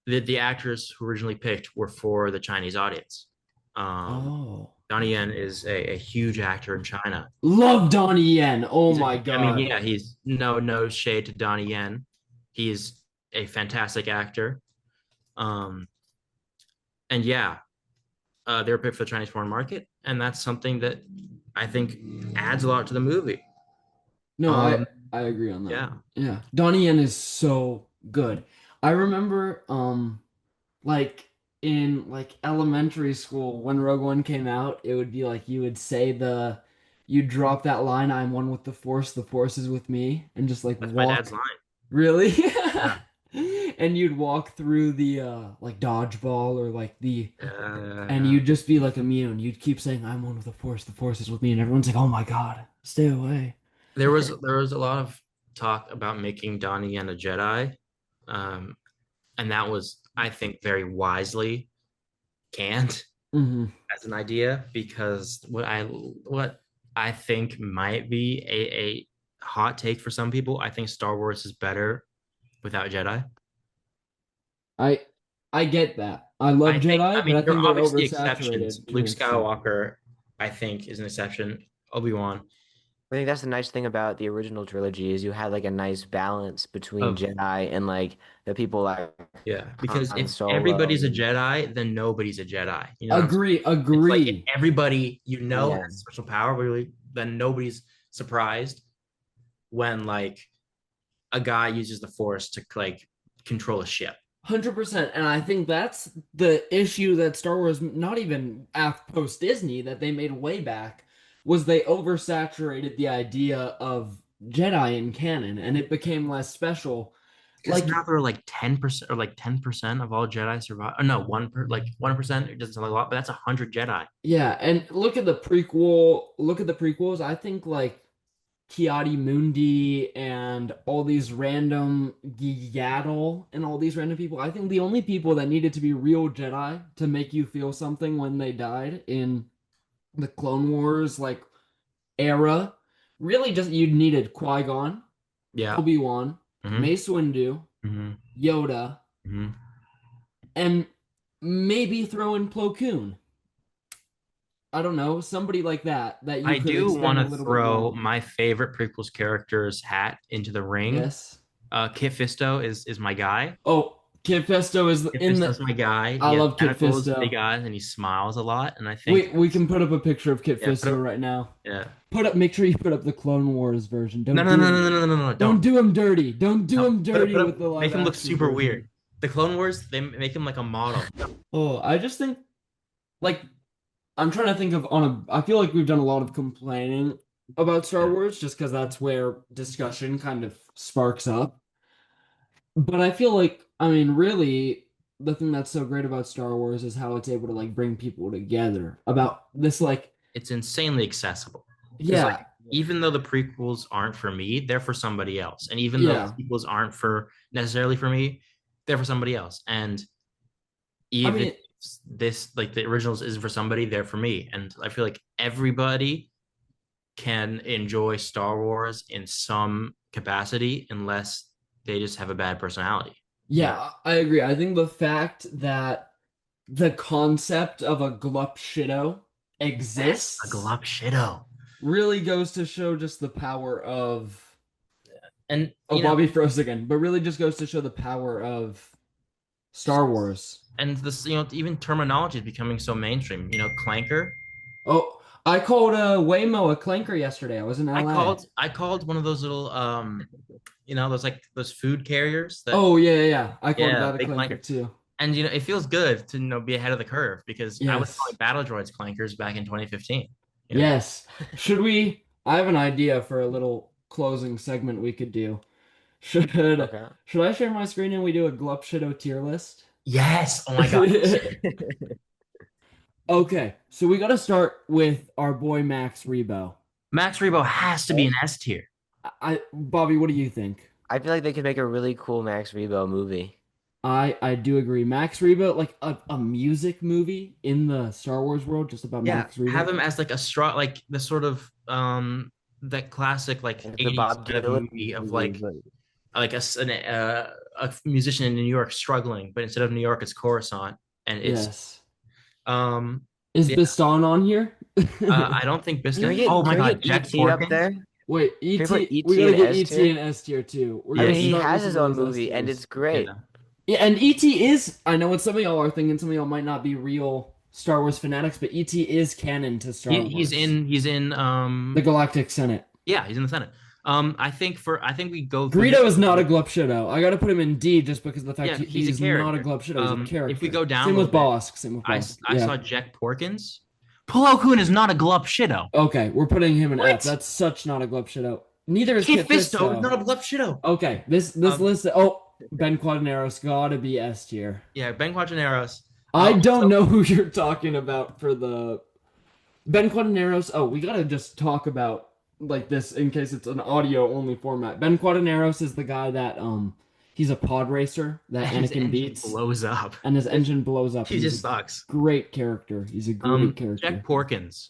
the actors who originally picked were for the Chinese audience. Um, Oh. Donnie Yen is a huge actor in China. Love Donnie Yen. Oh my I mean, God. yeah, he's no shade to Donnie Yen. He's a fantastic actor. Um, and yeah, they were picked for the Chinese foreign market, and that's something that I think adds a lot to the movie. No, I Um, I agree on that. yeah, Yeah. Donnie Yen is so good. I remember like in like elementary school when Rogue One came out, it would be like you would say you'd drop that line, I'm one with the force is with me, and just like that's my dad's walk. line. Really? Yeah, And you'd walk through the like dodgeball or like the and yeah. you'd just be like immune. You'd keep saying, I'm one with the force is with me, and everyone's like, oh my God, stay away. There was a lot of talk about making Donnie Yen a Jedi, um, and that was, I think, very wisely canned Hmm. as an idea, because what I think might be a hot take for some people. I think Star Wars is better without Jedi. I I get that. I love I Jedi, but I mean, there think are they're obviously exceptions. oversaturated to Luke an extent. Skywalker, I think, is an exception. Obi-Wan I think that's the nice thing about the original trilogy is you had like a nice balance between of Jedi and like the people like yeah, because Han if Solo everybody's a and Jedi, then nobody's a Jedi. You know what I'm saying? Agree, It's like if agree. everybody yeah. has special power, really, then nobody's surprised when like a guy uses the Force to like control a ship. 100%. And I think that's the issue that Star Wars, not even after post Disney, that they made way back, was they oversaturated the idea of Jedi in canon, and it became less special. Because Like, now they're like 10% or like 10% of all Jedi survive. Oh no, 1%. It doesn't sound like a lot, but that's 100 Jedi. yeah, and look at the prequel. Look at the prequels. I think like Kiadi Mundi and all these random Yaddle and all these random people. I think the only people that needed to be real Jedi to make you feel something when they died in the Clone Wars like era, really just you needed Qui-Gon, Yeah. Obi-Wan, Mm-hmm. Mace Windu, Mm-hmm. Yoda, Mm-hmm. and maybe throw in Plo Koon. I don't know, somebody like that you I could do want extend a to little bit throw more. my favorite prequels character's hat into the ring. Yes. Kit Fisto is my guy. Oh, Kid Fisto is Kit in the. Fisto's my guy. I He has love Kid tentacles, big Fisto. eyes, and he smiles a lot. And I think We can put up a picture of Kid yeah, Fisto right now. yeah. Make sure you put up the Clone Wars version. No, no, no, no, no, no, no, no, Don't don't. do him dirty. Don't do No, him dirty put with up, the make live him look action super version. weird. The Clone Wars, they make him like a model. Oh, I just think like I'm trying to think of on a I feel like we've done a lot of complaining about Star Yeah. Wars just because that's where discussion kind of sparks up. But I feel like I mean really the thing that's so great about Star Wars is how it's able to like bring people together about this like It's insanely accessible. Because like yeah, even though the prequels aren't for me, they're for somebody else. And even though the yeah. sequels aren't for necessarily for me, they're for somebody else. And I even mean this like the originals isn't for somebody, they're for me. And I feel like everybody can enjoy Star Wars in some capacity unless they just have a bad personality. Yeah, I agree. I think the fact that the concept of a glup shido Yes, a exists Galapshido. really goes to show just the power of And oh, Bobby froze again, but really just goes to show the power of Star Wars. and this, even terminology is becoming so mainstream. Clanker. Oh, I called Waymo a clanker yesterday. I was in LA. I called one of those little those like those food carriers that Oh yeah. I called yeah, that a big clanker clanker. too. And it feels good to be ahead of the curve because I was Yes. calling battle droids clankers back in 2015. Yes. Should we? I have an idea for a little closing segment we could do. Should Okay. should I share my screen and we do a Glup Shido tier list? Yes. Oh my God. Okay, so we got to start with our boy Max Rebo. Max Rebo has to be an S tier. Bobby, what do you think? I feel like they could make a really cool Max Rebo movie. I do agree. Max Rebo, like a music movie in the Star Wars world, just about Yeah, Max Rebo. have him as like a straw, like the sort of that classic like Like the 80s Bob kind of Dylan movie of movie, like a musician in New York struggling, but instead of New York, it's Coruscant, and it's Yes. um Is yeah. Baston on here? I don't think Can we Biscuit. get Oh my can we God, get Jack ET up Porkins. there? Wait, Can we put ET. We ET gotta in get S ET tier? in S tier too. We're I Yeah, mean, gonna he start has with his some of own those S movie and tiers. it's great. Yeah. Yeah, and ET is. I know what some of y'all are thinking. Some of y'all might not be real Star Wars fanatics, but ET is canon to Star He's Wars. in The Galactic Senate. yeah, he's in the Senate. I think we go through Greedo this. is not a Glupshido. I gotta put him in D just because of the fact Yeah, he's a he's not a character. Glupshido. He's a character. If we go down Same a with little bit, Bosk. Same with Bosk. I Yeah. saw Jack Porkins. Plo Koon is not a Glup Shido. Okay, we're putting him in F. What? That's such not a Glupshido. Neither is Kit Kit Fisto is Fisto. not a Glup Shido. Okay, this Um, list. Oh, Ben Quadranero's gotta be S tier. Yeah, Ben Quadraneros. I don't Also, know who you're talking about for the Ben Quadraneros. Oh, we gotta just talk about like this in case it's an audio only format. Ben Quadraneros is the guy that he's a pod racer that his Anakin engine beats, blows up. and his engine blows up. He And just he's a sucks. great character. He's a great character. Jack Porkins.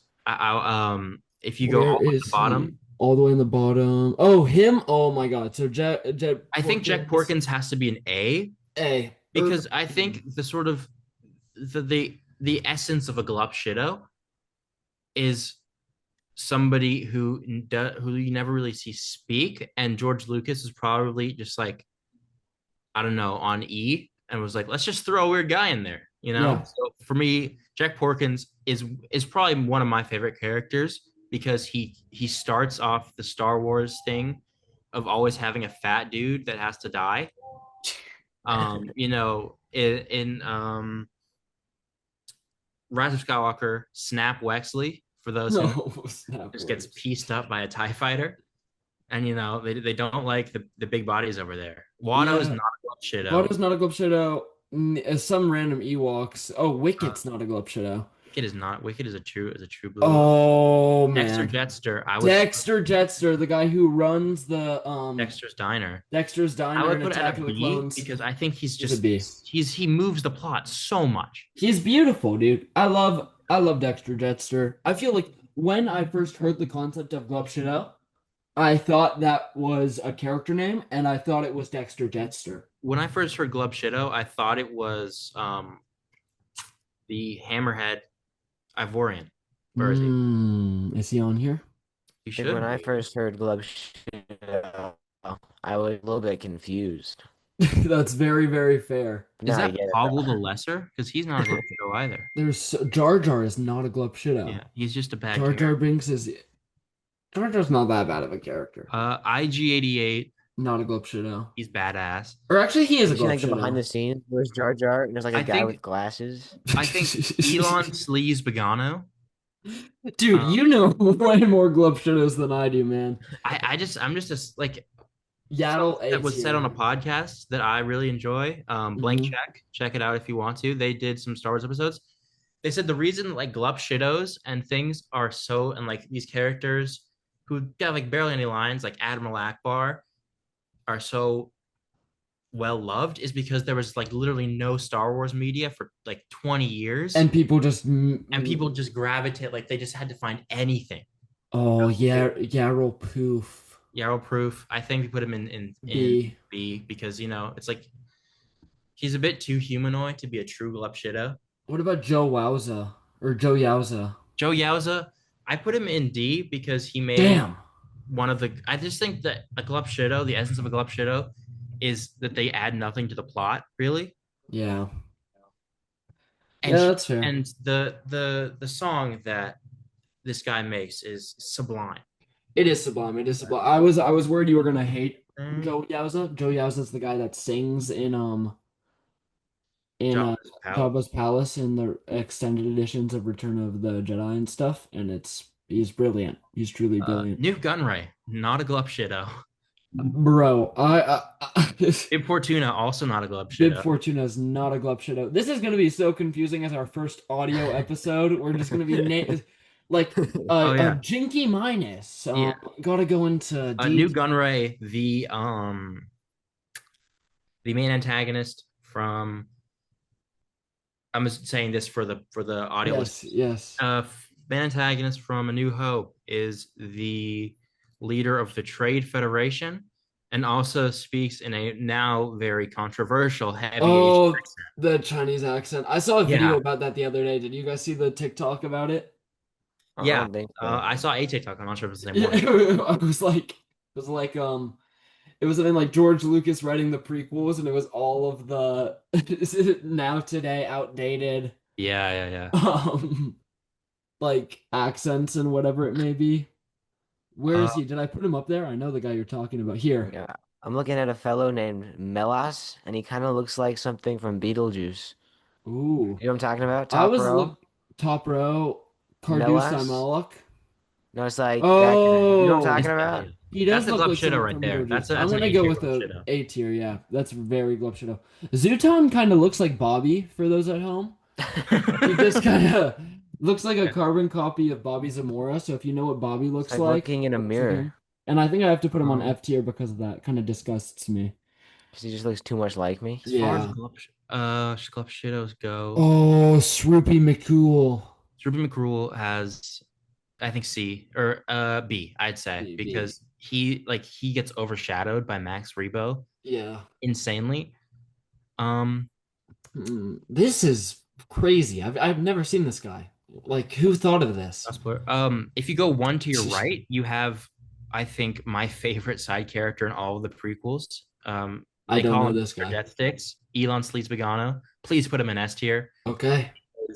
If you go Where all at is the he? bottom, All the way in the bottom. Oh, him. Oh my God. So Jack I think Jack Porkins has to be an A A. because I think the sort of the essence of a Glup Shido is somebody who you never really see speak, and George Lucas is probably just like, I don't know, on E and was like, let's just throw a weird guy in there, Yeah. So for me, Jack Porkins is probably one of my favorite characters because he starts off the Star Wars thing of always having a fat dude that has to die. In Rise of Skywalker, Snap Wexley, for those who No, snap just gets words. pieced up by a TIE fighter. And they don't like the big bodies over there. Watto is Yeah. not a Shido. Watto's not a Glupshido. Some random Ewoks. Oh, Wicket's not a Glupshido. Wicked is a true blue. Oh Dexter man. Jetster. Dexter Jetster, the guy who runs the Dexter's Diner. Dexter's I Diner would and put it Attack at of a the B Clones. because I think He's a B. he moves the plot so much. He's beautiful, dude. I love Dexter Jetster. I feel like when I first heard the concept of Glupshido, I thought that was a character name, and I thought it was Dexter Jetster. When I first heard Glub Shido, I thought it was the Hammerhead Ivorian. Where is he? Is he on here? He I think should when I be. first heard Glove I was a little bit confused. That's very, very fair. Is Now I that get it. Paul the Lesser? Because he's not a Glub Shido either. Jar Jar is not a Glupshido. Yeah, he's just a bad Jar Jar character. Binks is Jar Jar's not that bad of a character. IG-88, Not a Glupshido. he's badass. Or actually, he is a You seen like the behind the Glupshido. scenes? Where's Jar Jar? And there's like a I guy think- with glasses. I think Elon Sleaze Begano. Dude, you know way more Glupshidos than I do, man. I'm just like Yaddle that was A said on a tier. podcast that I really enjoy. Blank Mhm. check it out if you want to. They did some Star Wars episodes. They said the reason like Glup Shidos and things are so, and like these characters who got like barely any lines, like Admiral Akbar, are so well loved is because there was like literally no Star Wars media for like 20 years, And people just and people just gravitate, like they just had to find anything. oh yeah, Yarrow Poof Yarrow Proof, I think we put him in B. B because it's like he's a bit too humanoid to be a true Glupshido. What about Joe Wowza or Joe Yowza? Joe Yowza, I put him in D because he made Damn. one of the. I just think that a Glupshido, the essence of a Glupshido, is that they add nothing to the plot, really. Yeah. And Yeah, that's fair. and the song that this guy makes is sublime. It is sublime. It is sublime. I was worried you were gonna hate Joe Yowza. Joe Yowza's the guy that sings in Jabba's palace. Jabba's palace in the extended editions of Return of the Jedi and stuff, and he's brilliant. He's truly brilliant. New Gunray, not a Glupshido. Bro, Bib Fortuna, also not a Bib Glupshido. Fortuna is not a Glupshido. This is gonna be so confusing as our first audio episode. We're just gonna be like Oh a yeah, Jinky minus. yeah. Gotta go into New D. Gunray, the main antagonist from. I'm just saying this for the audio Yes, listeners. yes. Main antagonist from A New Hope is the leader of the Trade Federation, and also speaks in a now very controversial heavy Asian Oh, accent. the Chinese accent. I saw a video Yeah, about that the other day. Did you guys see the TikTok about it? I yeah. don't think so. I saw a TikTok. I'm not sure if it's the same Yeah, one. it was something like George Lucas writing the prequels, and it was all of the now today outdated Yeah, yeah, yeah. um like accents and whatever it may be. Where Uh, is he? Did I put him up there? I know the guy you're talking about. Here. Yeah. I'm looking at a fellow named Melas, and he kind of looks like something from Beetlejuice. Ooh. You know what I'm talking about? I Top was row. look Top row, Cardus Melas. Dimalek. No, it's like that guy. You know what I'm Oh, talking yeah, about? yeah. he That's does the look Glub like Shido someone right from there. Beetlejuice. I'm That's an gonna A go tier with Glub a Shido. A tier. Yeah, that's very Glupshido. Zooton kind of looks like Bobby for those at home. He just kind of looks like a Yeah. carbon copy of Bobby Zamora. So if you know what Bobby It's looks like like, looking in a look to mirror him. And I think I have to put him on Um, F tier because of that. Kind of disgusts me. because he just looks too much like me. as far as Yeah. Glub Shidos go, Oh, Sroopy McCool. Ruby McCrule has, I think, C or B, I'd say, B B. because he gets overshadowed by Max Rebo Yeah. insanely. Um, This is crazy. I've never seen this guy. Like, who thought of this? if you go one to your right, you have, I think, my favorite side character in all of the prequels. I They don't call know him this Mr. guy. Death Sticks, Elon Sleaze Begano. Please put him in S tier. Okay.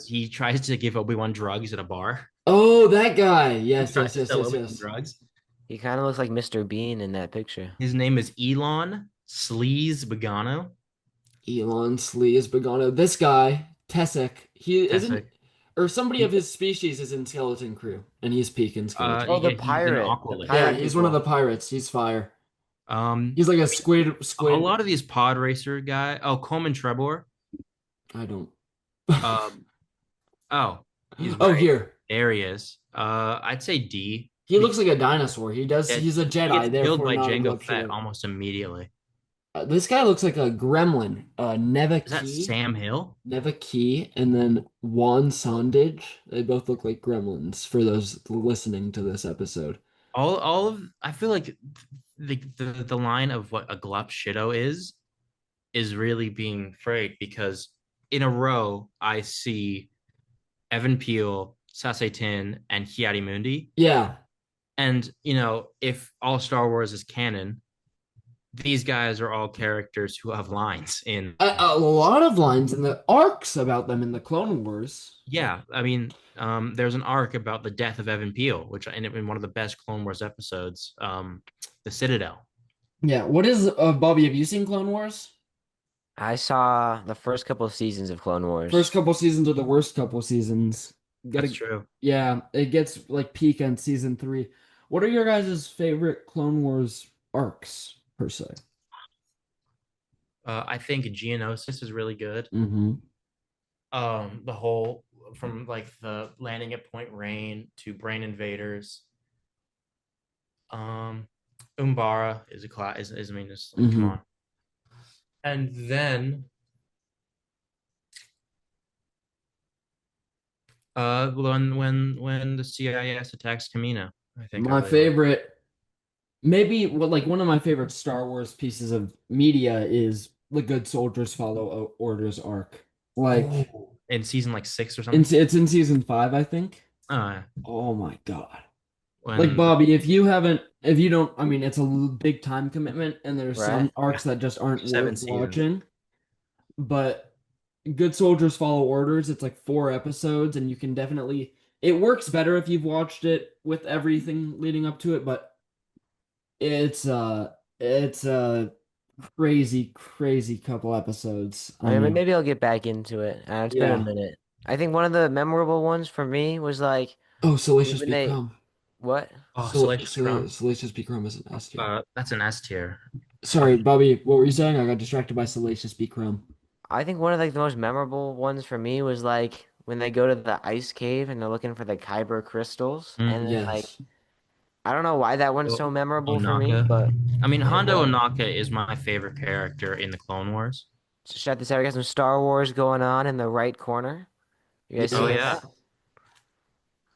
He tries to give Obi-Wan drugs at a bar. Oh, that guy. He Yes, tries yes, to yes, sell yes, Obi-Wan yes. drugs. He kind of looks like Mr. Bean in that picture. His name is Elon Sleaze Begano. Elon Sleaze Begano. This guy, Tessek, he isn't, Tessic. or somebody of He, his species is in Skeleton Crew, and he's peak in Skeleton. Oh, the yeah, he's an pirate. The Aqualid. Yeah, pirate he's one of the people. pirates. He's fire. Um, He's like a a squid. lot of these pod racer guy. Oh, Coleman Trebor. I don't. Um, oh, he's Oh, right. here. There he is. I'd say D. He looks like a dinosaur. He does. Yeah, He's a he gets Jedi, killed therefore by not a Jango Fett Glupshido. almost immediately. This guy looks like a gremlin. Neva Is that Key. Sam Hill? Neva Key and then Juan Sondage. They both look like gremlins for those listening to this episode. All of I feel like the line of what a glup shido is really being frayed because in a row I see Evan Peel, Sase Tin, and Hiari Mundi. Yeah, And if all Star Wars is canon, these guys are all characters who have lines in. a lot of lines in the arcs about them in the Clone Wars. Yeah, I mean, there's an arc about the death of Evan Peel, which in one of the best Clone Wars episodes, the Citadel. Yeah, what is Bobby? Have you seen Clone Wars? I saw the first couple of seasons of Clone Wars. First couple seasons are the worst couple seasons. That's true. Yeah, it gets like peak on season 3. What are your guys' favorite Clone Wars arcs per se? I think Geonosis is really good. Mm-hmm. The whole from like the landing at Point Rain to Brain Invaders. Umbara is a class. Is I mean, just like, come Mm-hmm. on. And then when the CIS attacks Kamino, I think I My really like. favorite, maybe well, like one of my favorite Star Wars pieces of media is the Good Soldiers Follow Orders arc. Like Oh, in season like 6 or something. it's in season 5, I think. Uh, Oh my God. Like when Bobby, if you don't, I mean, it's a big time commitment, and there's Right? some arcs that just aren't 7 worth seasons. watching. But Good Soldiers Follow Orders, it's like 4 episodes, and you can definitely. It works better if you've watched it with everything leading up to it, but it's it's a crazy, crazy couple episodes. I I mean, mean, maybe I'll get back into it. It's been a yeah. minute. I think one of the memorable ones for me was like Oh, Salacious when B. they Crumb. what? Oh, Salacious Crumb. Salacious B. Crumb is an S tier. That's an S tier. Sorry, Bobby, what were you saying? I got distracted by Salacious B. Crumb. I think one of like the most memorable ones for me was like when they go to the ice cave and they're looking for the Kyber crystals, and then like Yes. I don't know why that one's so memorable for me, Onaka. but I mean, it Hondo was. Onaka is my favorite character in the Clone Wars. So check this out. We got some Star Wars going on in the right corner. You guys Oh seeing yeah. Yes. that?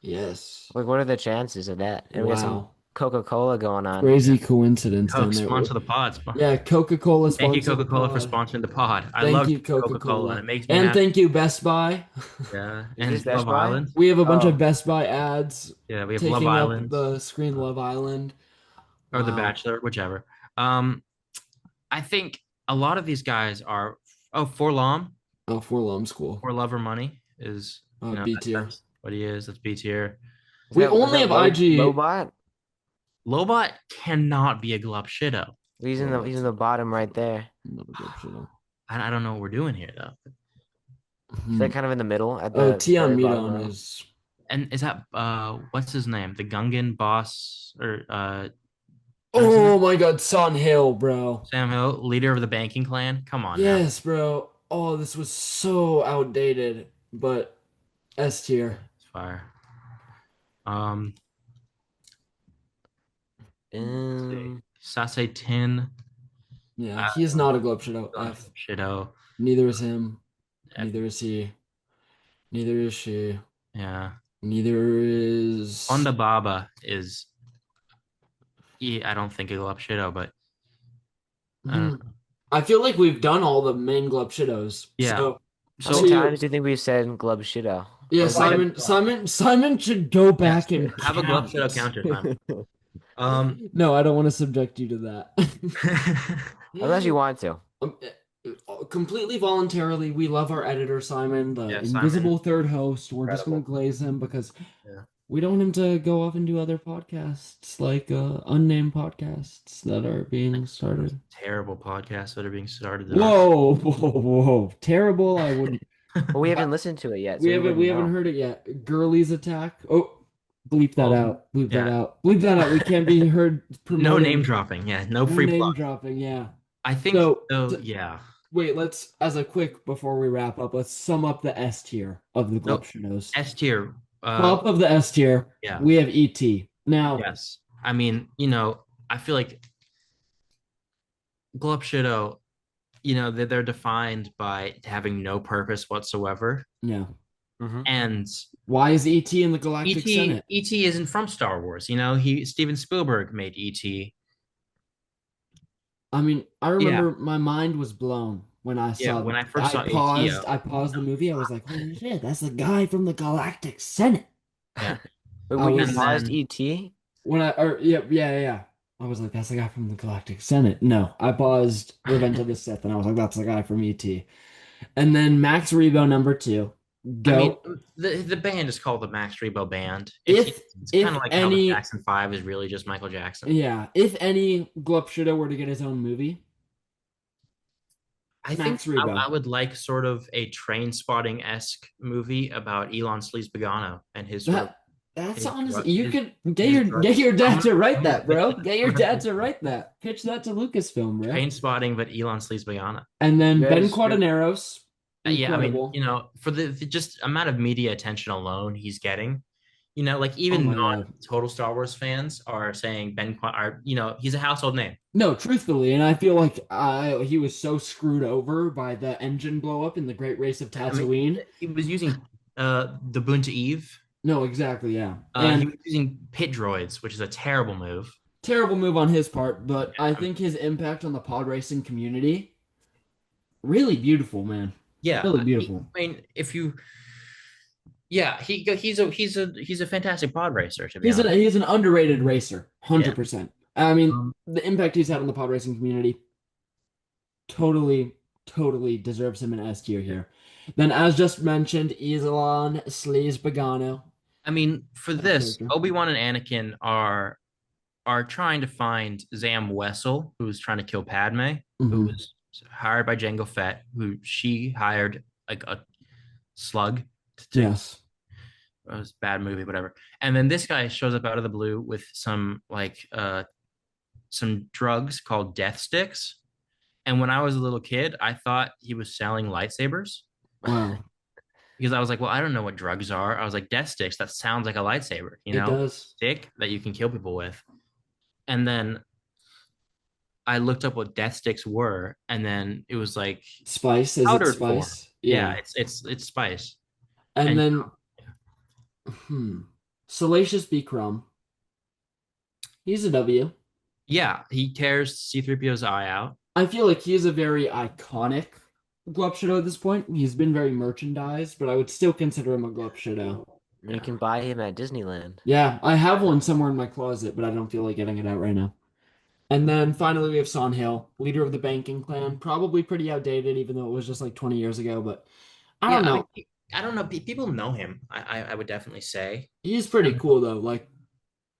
Yes. Like, what are the chances of that? And we got some Wow. Coca-Cola going on. Crazy coincidence Coke down there. sponsor the pod. Yeah, Coca-Cola Thank you, sponsored the Coca-Cola, for pod. sponsoring the pod. I Thank love you, Coca-Cola, and Coca-Cola. it makes me And happy. thank you, Best Buy. Yeah, Is this and Best Love Buy? Island. We have a bunch of Oh, Best Buy ads Yeah, we have Love taking up Island the screen. Love Island. or The Wow. Bachelor, whichever. Um, I think a lot of these guys are. Oh, Forlom, Oh, for Lum School. For Love or Money is, B tier. that's what he is. That's B tier. We is only that have IG. Lobot? Lobot cannot be a Glub Shido. He's in the bottom right there. Another good shit. I don't know what we're doing here though. He's like kind of in the middle at Oh, the Tion very bottom Midon row. is. And is that what's his name? The Gungan boss or what's his Oh name? my God, Son Hill, bro. Sam Hill, leader of the banking clan. Come on now. Yes, bro. Oh, this was so outdated, but S tier. It's fire. Um, let's see. Um, Sase Tin, Yeah, he is not a Globe Shadow. F. Shido. Neither is him. F. Neither is he. Neither is she. Yeah. Neither is. Honda Baba is I don't think a Glub Shido, but I don't Hmm. know. I feel like we've done all the main Globe Shadows. Yeah. So, how So many to- times do you think we've said Glub Shido? yeah, Or why do- Simon should go back yes, and have a Glub Shido count. counter time. No, I don't want to subject you to that. Unless you want to. Completely voluntarily, we love our editor Simon, the Yeah, invisible Simon. third host. We're just gonna Incredible. glaze him because Yeah. we don't want him to go off and do other podcasts like unnamed podcasts that are being started. Terrible podcasts that are being started. Whoa, whoa, whoa! Terrible. I wouldn't. But we haven't listened to it yet, so We we haven't wouldn't know. heard it yet. Girlie's attack. Oh, bleep that Oh, out. Bleep that yeah. out. Bleep that out. We can't be heard No promoting. name dropping. Yeah, no No free name plug. dropping. Yeah. I think So, yeah. wait, let's as a quick before we wrap up, let's sum up the S tier of the Nope. Glove Shadows. S tier. Top of the S tier, Yeah. we have ET. Now, Yes. I mean, I feel like Glub Shido, they're defined by having no purpose whatsoever. yeah. Mm-hmm. And Why is ET in the Galactic Senate? ET isn't from Star Wars. Steven Spielberg made ET. I mean, I remember my mind was blown when I Yeah, saw when I first saw ET. I paused the movie. I was like, holy shit, that's the guy from the Galactic Senate. Yeah. Wait, I when you was- paused then- ET? When yeah. I was like, that's the guy from the Galactic Senate. No, I paused Revenge of the Sith, and I was like, that's the guy from ET. And then Max Rebo #2. Go. I mean, the band is called the Max Rebo Band. If It's kind of like how any- the Jackson 5 is really just Michael Jackson. Yeah, if any Glup Shido were to get his own movie, I Max think Rebo. I would like sort of a Train Spotting-esque movie about Elon Sleaze Pagano and his sort of that's his honestly, drug- you his- could his drug- get your dad I'm to gonna- write I'm that, gonna bro. pitch it. Get your I'm gonna dad pitch to it. write that. Pitch that to Lucasfilm, bro. Train Spotting, but Elon Sleaze Pagano. And then You Ben guys- Quadaneros. Yeah, I mean, Incredible. for the just amount of media attention alone he's getting, Like Oh even my God. non-total Star Wars fans are saying are he's a household name. No, truthfully, and I feel like he was so screwed over by the engine blow up in the Great Race of I mean, Tatooine. he was using the Boonta Eve. No, exactly, yeah. He And was using pit droids, which is a terrible move. terrible move on his part, but I I mean, think his impact on the pod racing community really beautiful, man. yeah, Really beautiful. if you yeah, he's a fantastic pod racer to be He's honest. an underrated racer, Yeah. 100%. I mean, Um, the impact he's had on the pod racing community totally, totally deserves him an S tier here. Then, as just mentioned, Iselan Sleaze Pagano. I mean, for That this, character. Obi-Wan and Anakin are trying to find Zam Wessel, who's trying to kill Padme, who Hmm. was hired by Jango Fett, who she hired like a slug to it Yes. was a bad movie, whatever. And then this guy shows up out of the blue with some drugs called death sticks. And when I was a little kid, I thought he was selling lightsabers Wow. because I was like, well, I don't know what drugs are. I was like, death sticks, that sounds like a lightsaber, It does. stick that you can kill people with. And then I looked up what death sticks were, and then it was like Spice, is it powdered form. spice? Yeah, Yeah. it's spice. And And then, Salacious Bikram. He's a W. yeah, he tears C-3PO's eye out. I feel like he is a very iconic Glub Shadow at this point. He's been very merchandised, but I would still consider him a Glub Shadow. You can buy him at Disneyland. Yeah, I have one somewhere in my closet, but I don't feel like getting it out right now. And then finally we have Son Hill, leader of the banking clan. Probably pretty outdated, even though it was just like 20 years ago, but I Yeah, don't I mean, know. I don't know. People know him. I would definitely say. He's pretty And cool though. Like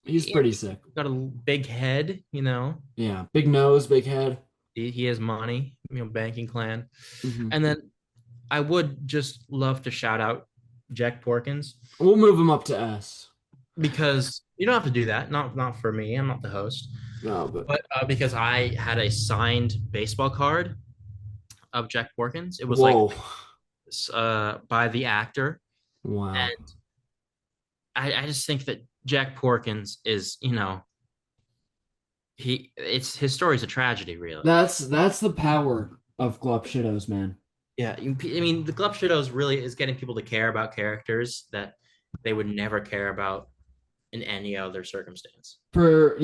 he's yeah, pretty he's sick. got a big head. Yeah, big nose, big head. He has money. Banking clan. Hmm. And then I would just love to shout out Jack Porkins We'll move him up to S. because you don't have to do that. Not for me. I'm not the host, No, but but because I had a signed baseball card of Jack Porkins. It was like whoa, by the actor, wow. and I just think that Jack Porkins is his story's a tragedy, really. That's the power of Glub Shadows, man. Yeah, I mean, the Club Shadows really is getting people to care about characters that they would never care about in any other circumstance. For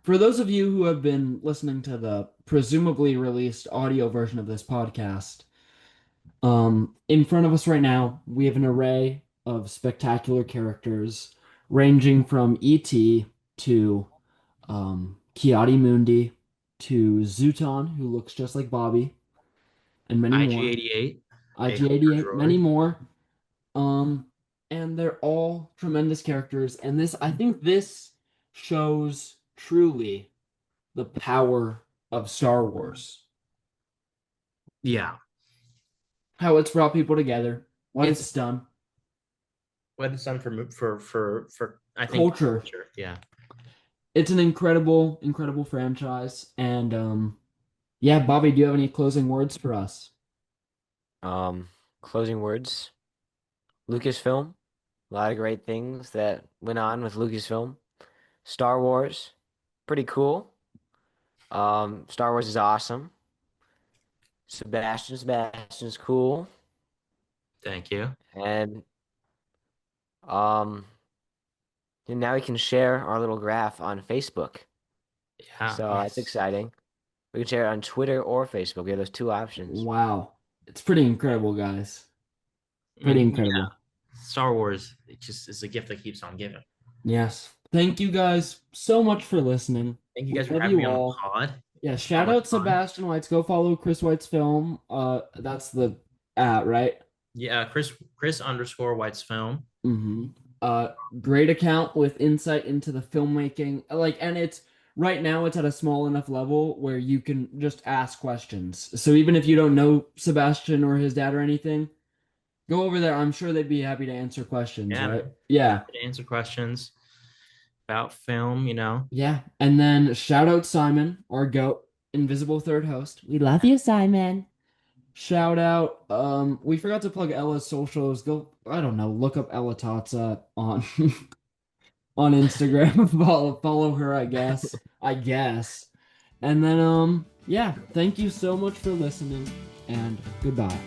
those of you who have been listening to the presumably released audio version of this podcast, in front of us right now, we have an array of spectacular characters ranging from E.T. to Kiadi to Zuton, who looks just like Bobby, and many more. IG-88, a Hunter IG-88, many droid. more. Um, and they're all tremendous characters, and I think this shows truly the power of Star Wars. Yeah, How it's brought people together, what it's it's done. what it's done for I think Culture. culture. Yeah, It's an incredible, incredible franchise. And yeah, Bobby, do you have any closing words for us? Um, Closing words. Lucasfilm. A lot of great things that went on with Lucasfilm. Star Wars. Pretty cool. Star Wars is awesome. Sebastian's cool. thank you. And um and now we can share our little graph on Facebook. Yeah, So that's exciting. We can share it on Twitter or Facebook. We have those two options. Wow. It's pretty incredible, guys. Pretty Yeah. incredible. Star Wars, it just is a gift that keeps on giving. Yes. Thank you guys so much for listening. Thank you We guys for love having you me on the all. pod. Yeah, So shout much out fun. Sebastian White's. Go follow Chris White's film. That's the right? Yeah, Chris underscore White's film. Mm-hmm. Great account with insight into the filmmaking. And it's right now it's at a small enough level where you can just ask questions. So even if you don't know Sebastian or his dad or anything, go over there. I'm sure they'd be happy to answer questions, Yeah, right? Yeah. to answer questions about film. Yeah. And then shout out Simon, our goat, invisible third host. We love you, Simon. Shout out. We forgot to plug Ella's socials. Go, I don't know, look up Ella Tatza on on Instagram. follow her, I guess. I guess. And then yeah, thank you so much for listening, and goodbye.